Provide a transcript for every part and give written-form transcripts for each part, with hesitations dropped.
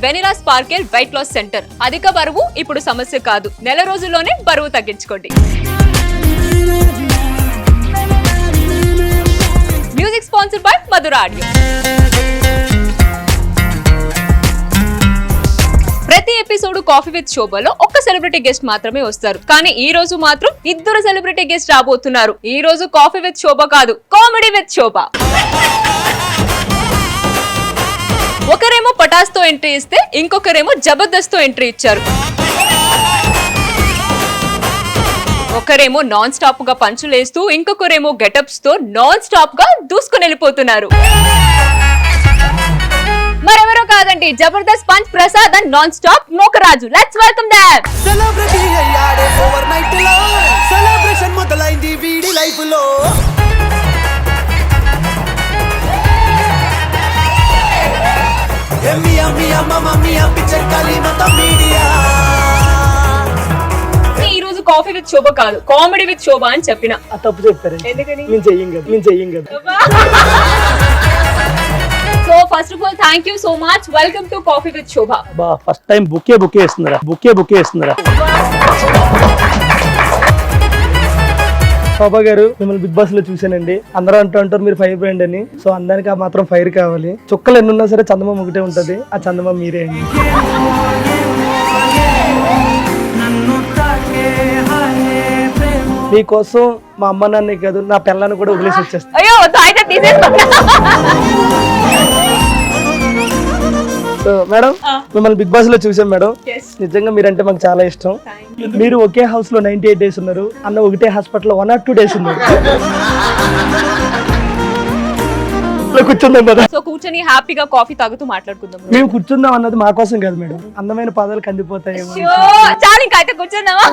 Vanilla sparkle weight loss centre. అధిక బరువు ఇప్పుడు సమస్య కాదు, నెల రోజుల్లోనే బరువు తగ్గించుకోండి. Music sponsored by Madhura audio. ప్రతి ఎపిసోడ్ కాఫీ విత్ శోభలో ఒక్క సెలబ్రిటీ గెస్ట్ మాత్రమే వస్తారు, కానీ ఈ రోజు మాత్రం ఇద్దరు సెలబ్రిటీ గెస్ట్ రాబోతున్నారు. ఈ రోజు కాఫీ విత్ శోభ కాదు, కామెడీ విత్ శోభ. ఒకరేమో పటాస్ తో ఎంట్రీ ఇస్తే ఇంకొకరేమో జబర్దస్త్ తో ఎంట్రీ ఇచ్చారు. ఒకరేమో నాన్ స్టాప్ గా పంచులేస్తూ ఇంకొకరేమో గెటప్స్ తో నాన్ స్టాప్ గా దూసుకుని వెళ్ళిపోతున్నారు. మరెవరో కాదండి, Jabardasth punch Prasad and non stop Nookaraju. Let's welcome them. Celebrity అయ్యాడే ఓవర్ నైట్ లో, సెలబ్రేషన్ మొదలైంది వీడి లైఫ్ లో. మియా మియా మామా మియా పిక్చర్ కాలి మొత్తం మీడియా. ఈ రోజు కాఫీ విత్ శోభ కాదు, కామెడీ విత్ శోభ అని చెప్పిన. తప్పు చెప్పారు. ఎందుకని? నేను చెయ్యం కదా. So first of all thank you so much. Welcome to coffee with Shobha. బా ఫస్ట్ టైం బుకే ఇస్తున్నారా శోభ గారు? మిమ్మల్ని బిగ్ బాస్ లో చూసానండి. అందరూ అంటారు మీరు ఫైర్ బ్రాండ్ అని. సో అందరికి ఆ మాత్రం ఫైర్ కావాలి. చుక్కలు ఎన్ని ఉన్నా సరే చందమామ ఒకటే ఉంటది, ఆ చందమామ మీరే అండి. మీకోసం మా అమ్మ నాన్నే కాదు, నా పిల్లని కూడా వదిలేసి వచ్చేస్తాను. అయ్యో అయితే తీసేస్తా. సో మేడం, మిమ్మల్ని బిగ్ బాస్ లో చూసాం మేడం. నిజంగా మీరంటే మాకు చాలా ఇష్టం. మీరు ఒకే హౌస్ లో 98 days ఉన్నారు, అన్న ఒకటే హాస్పిటల్ 1 or 2 days ఉన్నారు. కూర్చుందాం కదా. సో కూర్చొని హ్యాపీగా కాఫీ తాగుతూ మాట్లాడుకుందాం. మేము కూర్చుందాం అన్నది మా కోసం కాదు మేడం, అందమైన పాదాలు కందిపోతాయేమో. చాలా ఇంకా అయితే కూర్చుందామా?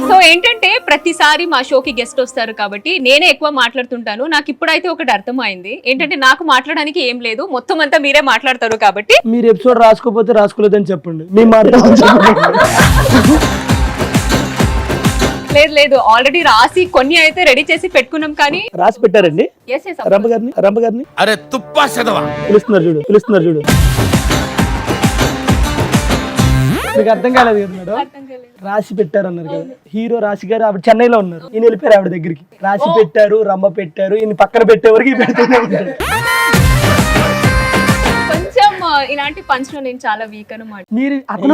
సో ఏంటంటే ప్రతిసారి మా షోకి గెస్ట్ వస్తారు కాబట్టి నేనే ఎక్కువ మాట్లాడుతుంటాను. నాకు ఇప్పుడైతే ఒకటి అర్థమైంది ఏంటంటే, నాకు మాట్లాడడానికి ఏం లేదు, మొత్తం అంతా మీరే మాట్లాడతారు కాబట్టి. మీరు ఎపిసోడ్ రాసుకోపోతే రాసుకోలేదని చెప్పండి. మీ మాట లేదు ఆల్రెడీ రాసి కొన్ని అయితే రెడీ చేసి పెట్టుకున్నాం. కానీ రాసి పెట్టారండి రంభ గారిని. అరే తుప్పా చదవా పిలుస్తున్నారు చూడు. మీకు అర్థం కాలేదు కదా మేడం? రాసి పెట్టారు అన్నారు కదా. హీరో రాశి గారు ఆవిడ చెన్నైలో ఉన్నారు, ఈయన వెళ్ళిపోయారు ఆవిడ దగ్గరికి. రాసి పెట్టారు, రమ్మ పెట్టారు, ఈయన పక్కన పెట్టే వరకు పెడుతూనే ఉంటారు. కొంచెం ఇలాంటి పంచ్ లో నేను చాలా వీక్ అన్నమాట. మీరు అతను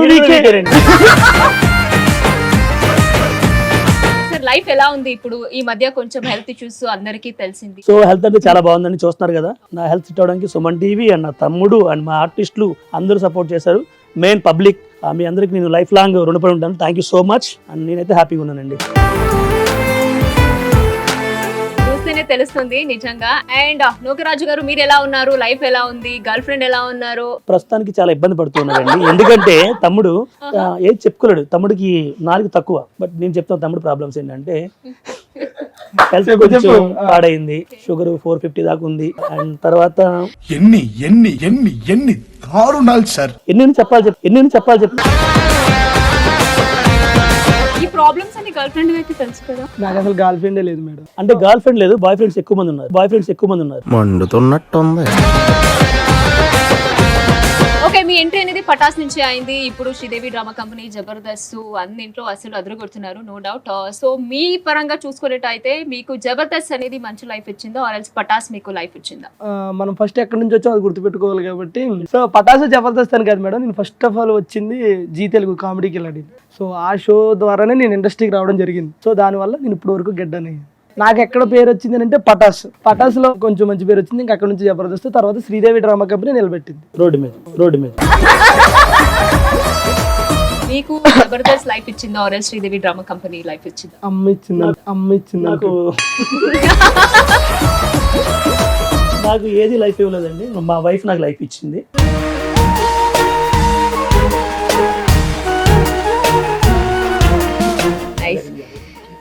లైఫ్ ఎలా ఉంది ఇప్పుడు? ఈ మధ్య కొంచెం హెల్త్ ఇష్యూస్ అందరికీ తెలిసింది. సో హెల్త్ అంటే చాలా బాగుందని చూస్తున్నారు కదా. నా హెల్త్ సెట్ అవడానికి సుమన్ టీవీ అండ్ నా తమ్ముడు అండ్ మా ఆర్టిస్టులు అందరూ సపోర్ట్ చేశారు. మెయిన్ పబ్లిక్, మీ అందరికి నేను లైఫ్ లాంగ్ రుణపడి ఉంటాను. Thank you so much. And నేనైతే హ్యాపీగా ఉన్నానండి. చూస్తేనే తెలుస్తుంది నిజంగా. అండ్ నోకరాజు గారు, మీరు ఎలా ఉన్నారు? లైఫ్ ఎలా ఉంది? గర్ల్ ఫ్రెండ్ ఎలా ఉన్నారు? ప్రస్తుతానికి చాలా ఇబ్బంది పడుతున్నారండి. ఎందుకంటే తమ్ముడు ఏది చెప్పుకోలేడు, తమ్ముడికి 4 తక్కువ. బట్ నేను చెప్తాను తమ్ముడు ప్రాబ్లమ్స్ ఏంటంటే, హెల్త్ కొంచెం పాడైంది, షుగర్ 450 దాకా ఉంది. అండ్ తర్వాత ఎన్ని దారుణాలు సార్. ఎన్ని చెప్పాలి చెప్పు. ఈ ప్రాబ్లమ్స్ అన్ని గర్ల్ ఫ్రెండ్ అయితే తెలుసు కదా. నాకు అసలు గర్ల్ ఫ్రెండే లేదు మేడం. అంటే గర్ల్ ఫ్రెండ్ లేదు, బాయ్ ఫ్రెండ్స్ ఎక్కువ మంది ఉన్నారు. మండుతున్నట్టుంది. ఓకే, మీ ఎంట్రీ అనేది పటాస్ నుంచి అయింది. ఇప్పుడు శ్రీదేవి డ్రామా కంపెనీ, జబర్దస్త్ అన్నింట్లో అసలు అదరగొడుతున్నారు, నో డౌట్. సో మీ పరంగా చూసుకున్నట్టయితే మీకు జబర్దస్త్ అనేది మంచి లైఫ్ ఇచ్చిందా, ఆర్ ఎల్స్ పటాస్ మీకు లైఫ్ ఇచ్చిందా? మనం ఫస్ట్ ఎక్కడి నుంచి వచ్చాం అది గుర్తుపెట్టుకోవాలి కాబట్టి. సో పటాస్ జబర్దస్త్ అని కాదు మేడం, నేను ఫస్ట్ ఆఫ్ ఆల్ వచ్చింది జీ తెలుగు కామెడీకి వెళ్ళాడు. సో ఆ షో ద్వారానే నేను ఇండస్ట్రీకి రావడం జరిగింది. సో దానివల్ల నేను ఇప్పుడు వరకు గెడ్డని. నాకు ఎక్కడ పేరు వచ్చింది అంటే పటాస్ లో కొంచెం మంచి పేరు వచ్చింది. ఇంకా అక్కడ నుంచి జబర్దస్త్, తర్వాత శ్రీదేవి డ్రామా కంపెనీ నిలబెట్టింది రోడ్డు మీద. మీకు జబర్దస్త్ లైఫ్ ఇచ్చిందా, or else Sridevi drama company life ఇచ్చిందా? అమ్మ ఇచ్చింది నాకు ఏది లైఫ్ ఇవ్వలేదండి. మా వైఫ్ నాకు లైఫ్ ఇచ్చింది.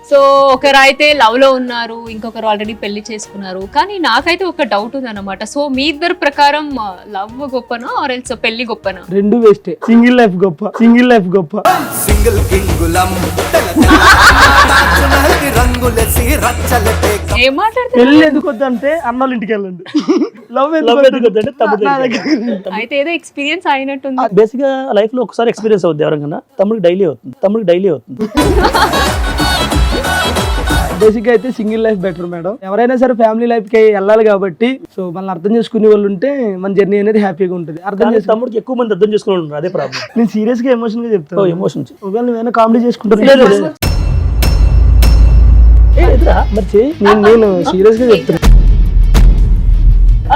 సో ఒకరైతే లవ్ లో ఉన్నారు, ఇంకొకరు ఆల్రెడీ పెళ్లి చేసుకున్నారు. కానీ నాకైతే ఒక డౌట్ ఉంది అన్నమాట. సో మీ ఇద్దరు ప్రకారం లవ్ గొప్పనా, ఆర్ ఎల్స్ పెళ్లి గొప్పనా? రెండు వేస్ట్. సింగిల్ లైఫ్ గొప్ప. సింగిల్ కింగులం రంగులసి రచ్చలతే ఏం మాట్లాడుతున్నారు? పెళ్ళి ఎందుకు వద్దంటే అన్నోళ్ళ ఇంటికి వెళ్ళండి, లవ్ ఎందుకు వద్దంటే తమ్ముడు నా దగ్గర అయితే ఏదో ఎక్స్పీరియన్స్ అయినట్టుంది. బేసిక్ గా లైఫ్ లో ఒకసారి ఎక్స్పీరియన్స్ అవుద్ది ఎవరికైనా, తమ్ముడికి డైలీ అవుతుంది. బేసిక్ గా అయితే సింగిల్ లైఫ్ బెటర్ మేడం. ఎవరైనా సరే ఫ్యామిలీ లైఫ్ కి వెళ్ళాలి కాబట్టి, సో మనల్ని అర్థం చేసుకునే వాళ్ళు ఉంటే మన జర్నీ అనేది హ్యాపీగా ఉంటుంది. అర్థం కానీ తమ్ముడికి ఎక్కువ మంది అర్థం చేసుకుని ఉన్నారు, అదే ప్రాబ్లం. నేను సీరియస్ గా ఎమోషన్ గా చెప్తాను. ఎమోషన్ ఒకవేళ నువ్వేమైనా కామెడీ చేసుకుంటాను నేను సీరియస్ గా చెప్తాను.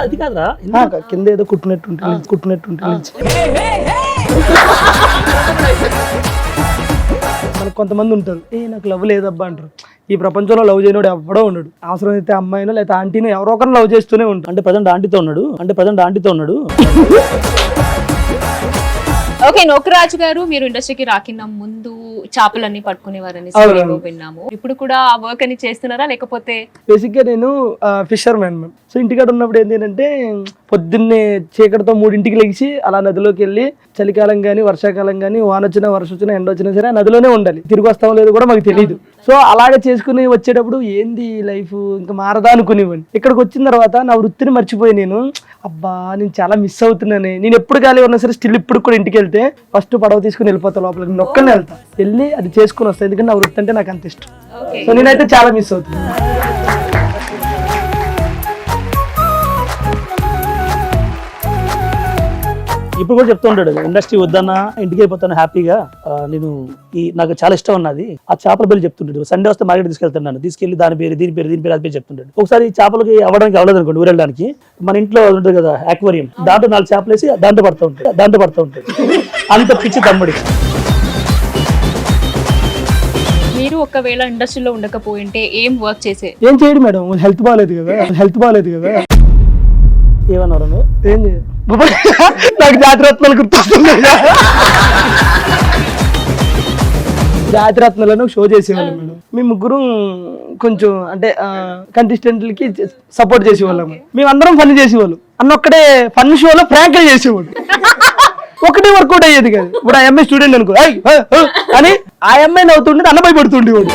అది కాదురా, కింద ఏదో కుట్టినట్టుంటే మనకు కొంతమంది ఉంటారు, నాకు లవ్ లేదబ్బా అంటారు. ఈ ప్రపంచంలో లవ్ చేయనోడు ఎవడో ఉన్నాడు. అవసరం అయితే అమ్మాయినో లేదా ఆంటీనో ఎవరో ఒకరిని లవ్ చేస్తూనే ఉంటాడు. అంటే ప్రజెంట్ ఆంటీతో ఉన్నాడు. ఓకే, నోకరాజు గారు, మీరు ఇండస్ట్రీకి రాకిన ముందు చేపలన్నీ పట్టుకునేవారని విన్నాము. ఇప్పుడు కూడా ఆ వర్క్ అని చేస్తున్నారా లేకపోతే? బేసిక్ గా నేను ఫిషర్ మ్యాన్ మ్యామ్. సో ఇంటికాడ ఉన్నప్పుడు ఏంటంటే పొద్దున్నే చీకటితో 3 లెగిసి అలా నదిలోకి వెళ్ళి, చలికాలం కానీ వర్షాకాలం కానీ వర్షం వచ్చినా ఎండ వచ్చినా సరే నదిలోనే ఉండాలి. తిరిగి వస్తామో లేదో కూడా మాకు తెలియదు. సో అలాగే చేసుకుని వచ్చేటప్పుడు ఏంది లైఫ్ ఇంకా మారదా అనుకునేవాడిని. ఇక్కడికి వచ్చిన తర్వాత నా వృత్తిని మర్చిపోయి నేను నేను చాలా మిస్ అవుతున్నాను. నేను ఎప్పుడు ఖాళీ ఉన్నా సరే స్టిల్ ఇప్పుడు కూడా ఇంటికి వెళ్తే ఫస్ట్ పడవ తీసుకుని వెళ్ళిపోతా లోపల. నేను ఒక్కనే వెళ్తా, వెళ్ళి అది చేసుకుని వస్తాను. ఎందుకంటే నా వృత్తి అంటే నాకు అంత ఇష్టం. సో నేనైతే చాలా మిస్ అవుతున్నాను. ఇప్పుడు కూడా చెప్తూ ఉంటాడు, ఇండస్ట్రీ వద్దన్నా ఇంటికి వెళ్ళిపోతాను హ్యాపీగా, నేను నాకు చాలా ఇష్టం ఉన్నది. ఆ చేపల పేరు చెప్తుంటాడు. సండే వస్తే మార్కెట్ తీసుకెళ్తాను, తీసుకెళ్లి దీని పేరు అది పేరు చెప్తుంటాడు. ఒకసారి చేపలకి అవ్వడానికి అవ్వలేదు అనుకోండి, ఊరెళ్ళడానికి మన ఇంట్లో ఉంటుంది కదా ఆక్వేరియం, దాంట్లో 4 చేపలు వేసి దాంట్లో పడుతూ ఉంటాడు. అంత పిచ్చి తమ్ముడికి. మీరు ఒకవేళ ఇండస్ట్రీలో ఉండకపోయింటే ఏం వర్క్ చేసే? ఏం చేయడు మేడం, హెల్త్ బాగాలేదు కదా. ఏమన్నారు నువ్వు? ఏం చేయదు, నాకు జాతిరత్నాలు గుర్తొస్తుంది. జాతిరత్నాలను షో చేసేవాళ్ళం మేడం. మేము ముగ్గురు కొంచెం అంటే కంటెస్టెంట్లకి సపోర్ట్ చేసేవాళ్ళం. మేమందరం ఫన్ చేసేవాళ్ళం. అన్నొక్కడే ఫన్ షోలో ఫ్రాంక్గా చేసేవాడు. ఒకటే వర్కౌట్ అయ్యేది కాదు. ఇప్పుడు ఆ అమ్మాయి స్టూడెంట్ అనుకో అని ఆ అమ్మాయి నవ్వుతుండే అన్న భయపడుతుండేవాడు.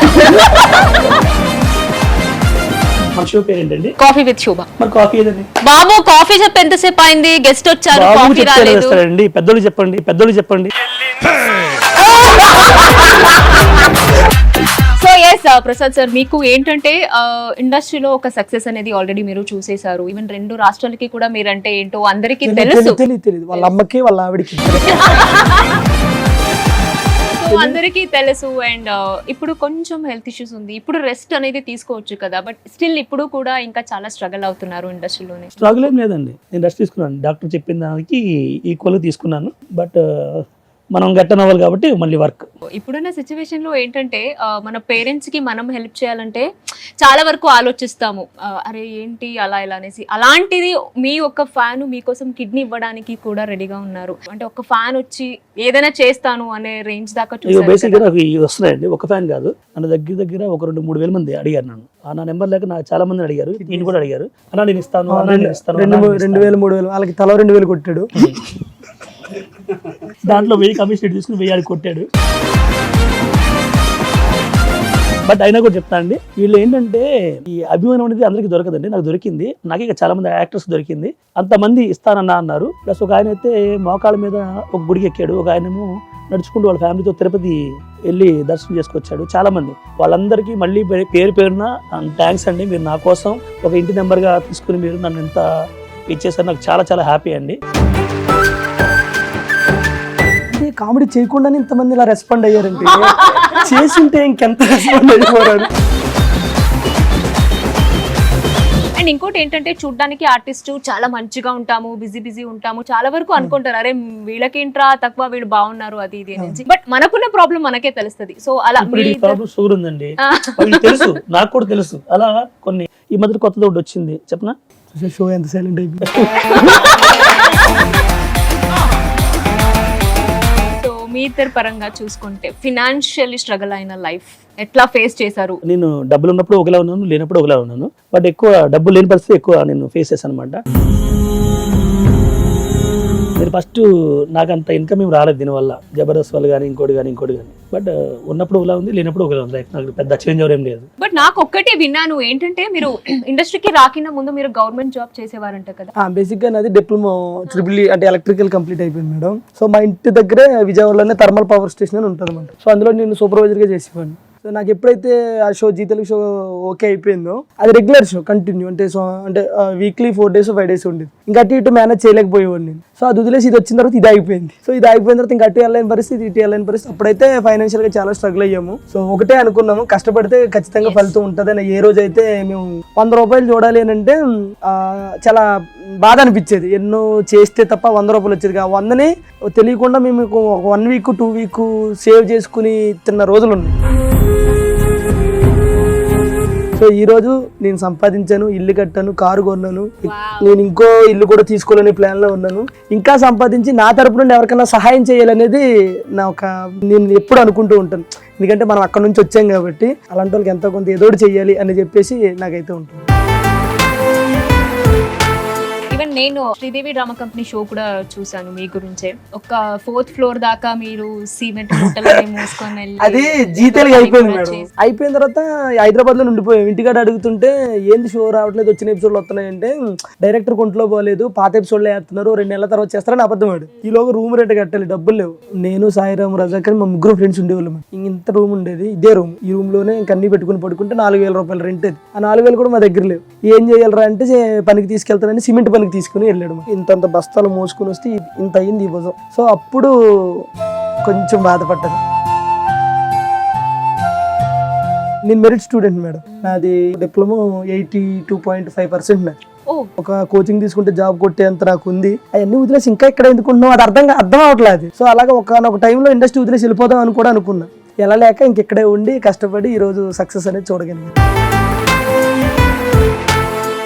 మన షో పేరు ఏంటండి? కాఫీ విత్ శోభ. మరి కాఫీ ఏదండి బాబు? కాఫీ చెప్పి ఎంతసేపు అయింది? గెస్ట్ వచ్చారు, కాఫీ రాలేదు. పెద్దోళ్ళు చెప్పండి. సో ఎస్ ప్రసాద్ సార్, మీకు ఏంటంటే ఇండస్ట్రీలో ఒక సక్సెస్ అనేది ఆల్రెడీ మీరు చూసేశారు. ఈవెన్ 2 రాష్ట్రాలకి కూడా మీరంటే ఏంటో అందరికీ తెలుసు. తెలియదు వాళ్ళ అమ్మకి వాళ్ళ ఆవిడికి అందరికీ తెలుసు. అండ్ ఇప్పుడు కొంచెం హెల్త్ ఇష్యూస్ ఉంది, ఇప్పుడు రెస్ట్ అనేది తీసుకోవచ్చు కదా, బట్ స్టిల్ ఇప్పుడు కూడా ఇంకా చాలా స్ట్రగుల్ అవుతున్నారు ఇండస్ట్రీలోనే. స్ట్రగుల్ ఏం లేదండి, నేను రెస్ట్ తీసుకున్నాను. డాక్టర్ చెప్పిన దానికి ఈక్వల్గా తీసుకున్నాను. బట్ మనం గట్టనవ్వాలి కాబట్టి మళ్ళీ వర్క్. ఇప్పుడున్న సిచ్యువేషన్ లో ఏంటంటే మన పేరెంట్స్ కి మనం హెల్ప్ చేయాలంటే చాలా వరకు ఆలోచిస్తాము, అరే ఏంటి అలా ఇలా అనేసి. అలాంటిది మీ ఒక్క ఫ్యాన్ మీకోసం కిడ్నీ ఇవ్వడానికి కూడా రెడీగా ఉన్నారు. అంటే ఒక ఫ్యాన్ వచ్చి ఏదైనా చేస్తాను అనే రేంజ్ దాకా బేసిక్గా నాకు వస్తున్నాయండి. ఒక ఫ్యాన్ కాదు, నన్ను దగ్గర ఒక 2-3 వేల మంది అడిగారు నన్ను. నా నెంబర్ లేక నాకు చాలా మంది అడిగారు, నేను కూడా అడిగారు, అన్నా నేను ఇస్తాను 2,000-3,000 వాళ్ళకి తల 2,000 కొట్టాడు. దాంట్లో 1000 కమిషన్ తీసుకుని 1000 కొట్టాడు. బట్ అయినా కూడా చెప్తా అండి, వీళ్ళు ఏంటంటే ఈ అభిమానం అనేది అందరికీ దొరకదండి. నాకు దొరికింది, నాకే చాలా మంది యాక్టర్స్ దొరికింది. అంతమంది ఇస్తానన్నా అన్నారు. ప్లస్ ఒక ఆయన అయితే మోకాళ్ళ మీద ఒక గుడికి ఎక్కాడు, ఒక ఆయనేమో నడుచుకుంటూ వాళ్ళ ఫ్యామిలీతో తిరుపతి వెళ్ళి దర్శనం చేసుకొచ్చాడు. చాలా మంది వాళ్ళందరికీ మళ్ళీ పేరున థ్యాంక్స్ అండి, మీరు నా కోసం ఒక ఇంటి నెంబర్గా తీసుకుని మీరు నన్ను ఎంత ఇచ్చేసారు. నాకు చాలా హ్యాపీ అండి. కామెడీ చేయకుండానే ఇంతమంది ఇలా రెస్పాండ్ అయ్యారంటే చేసింటే ఇంకెంత రెస్పాండ్ అయిపోయారు. అండ్ ఇంకోటి ఏంటంటే చూడ్డానికి ఆర్టిస్ట్ చాలా మంచిగా ఉంటాము, బిజీ ఉంటాము. చాలా వరకు అనుకుంటారు, అరే వీళ్ళకేంట్రా తక్కువ, వీళ్ళు బాగున్నారు అది ఇది అనేది. బట్ మనకున్న ప్రాబ్లం మనకే తెలుస్తుంది. సో అలా షుగర్ ఉందండి, తెలుసు, నాకు కూడా తెలుసు. అలా కొన్ని ఈ మధ్య కొత్తది ఒకటి వచ్చింది, చెప్పనా? షో ఎంత సైలెంట్ అయిపోయింది. మీ ఇద్దరు పరంగా చూసుకుంటే ఫినాన్షియల్లీ స్ట్రగుల్ అయిన లైఫ్ ఎట్లా ఫేస్ చేశారు? నేను డబ్బులు ఉన్నప్పుడు ఒకలా ఉన్నాను, లేనప్పుడు ఒకలా ఉన్నాను. బట్ ఎక్కువ డబ్బులు లేని పరిస్థితి ఎక్కువ నేను ఫేస్ చేశాను అనమాట. మీరు ఫస్ట్ నాకు అంత ఇన్కమ్ ఏం రాలేదు దీనివల్ల, జబర్దస్త్ వల్ల కానీ ఇంకోటి కానీ బట్ ఉన్నప్పుడు ఒకలా ఉంది, లేనప్పుడు ఒకలా ఉంది. లైఫ్ నాకు పెద్ద చేంజ్ ఎవరేం లేదు. బట్ నాకు ఒక్కటే విన్నాను ఏంటంటే మీరు ఇండస్ట్రీకి రాకిన ముందు మీరు గవర్నమెంట్ జాబ్ చేసేవారంట కదా? బేసిక్గా నాది డిప్లొమా ట్రిపుల్ అంటే ఎలక్ట్రికల్ కంప్లీట్ అయిపోయింది మేడం. సో మా ఇంటి దగ్గరే విజయవాడలోనే థర్మల్ పవర్ స్టేషన్ అని ఉంటుంది అనమాట. సో అందులో నేను సూపర్వైజర్గా చేసేవాడిని. సో నాకు ఎప్పుడైతే ఆ show Zee Telugu show okay అయిపోయిందో, అది రెగ్యులర్ షో కంటిన్యూ అంటే వీక్లీ 4 days 5 days ఉండేది. ఇంకా అటు ఇటు మేనేజ్ చేయలేకపోయేవాడిని నేను. సో అది వదిలేసి ఇది వచ్చిన తర్వాత ఇది అయిపోయింది. సో ఇది అయిపోయిన తర్వాత ఇంకా అటు వెళ్ళలేని పరిస్థితి, ఇటు వెళ్ళలేని పరిస్థితి. అప్పుడైతే ఫైనాన్షియల్గా చాలా స్ట్రగుల్ అయ్యాము. సో ఒకటే అనుకున్నాము, కష్టపడితే ఖచ్చితంగా ఫలితం ఉంటుంది అని. ఏ రోజు అయితే మేము 100 రూపాయలు చూడాలి అని అంటే చాలా బాధ అనిపించేది. ఎన్నో చేస్తే తప్ప 100 రూపాయలు వచ్చేది. ఆ 100ని తెలియకుండా మేము 1 week 2 week సేవ్ చేసుకుని తిన్న రోజులు ఉన్నాయి. సో ఈ రోజు నేను సంపాదించాను, ఇల్లు కట్టాను, కారు కొన్నాను. నేను ఇంకో ఇల్లు కూడా తీసుకోవాలనే ప్లాన్ లో ఉన్నాను. ఇంకా సంపాదించి నా తరపు నుండి ఎవరికైనా సహాయం చేయాలనేది నేను ఎప్పుడు అనుకుంటూ ఉంటాను. ఎందుకంటే మనం అక్కడ నుంచి వచ్చాం కాబట్టి అలాంటి వాళ్ళకి ఎంతో కొంత ఏదోటి చెయ్యాలి అని చెప్పేసి నాకైతే ఉంటుంది. ఈవెన్ నేను శ్రీదేవి డ్రామా కంపెనీ షో కూడా చూసాను మీ గురించే. ఒక 4th floor దాకా మీరు సిమెంట్ మూటలని మోసుకొని వెళ్ళి అది జీ తెలుగు అయిపోయింది మేడం. అయిపోయిన తర్వాత హైదరాబాద్ లో ఉండిపోయాం. ఇంటికాడ అడుగుతుంటే ఏంది షో రావట్లేదు, వచ్చిన ఎపిసోడ్లు వస్తున్నాయంటే డైరెక్టర్ కొంట్లో పోలేదు, పాత ఎపిసోడ్లు వేస్తున్నారు, 2 నెలల తర్వాత చేస్తారని అబద్ధమాడు. ఈలోగా రూమ్ రెంట్ కట్టాలి, డబ్బులు లేవు. నేను సాయిరామ్ రజాక్ అని మా 3 ఫ్రెండ్స్ ఉండేవాళ్ళం. ఇంత రూమ్ ఉండేది, ఇదే రూమ్. ఈ రూమ్ లోనే కన్నీ పెట్టుకుని పడుకుంటే 4,000 రూపాయలు రెంట్. అది ఆ 4,000 కూడా మా దగ్గర లేవు. ఏం చేయాలరా అంటే పనికి తీసుకెళ్తానని సిమెంట్ పనికి తీసుకుని వెళ్ళాడు. ఇంతంత బస్తాలు మోసుకుని వస్తే ఇంత అయింది ఈ భుజం. సో అప్పుడు కొంచెం బాధపడ్డాను. నేను మెరిట్ స్టూడెంట్ మేడం. నాది డిప్లొమా 82.5% నాది. ఒక కోచింగ్ తీసుకుంటే జాబ్ కొట్టేంత నాకు ఉంది. అవన్నీ వదిలేసి ఇంకా ఇక్కడ ఎందుకుంటున్నావు అది అర్థం అవ్వట్లేదు. సో అలాగే ఒక టైంలో ఇండస్ట్రీ వదిలేసి వెళ్ళిపోదాం అని కూడా అనుకున్నా. ఎలా లేక ఇంకెక్కడే ఉండి కష్టపడి ఈరోజు సక్సెస్ అనేది చూడగలిగాను.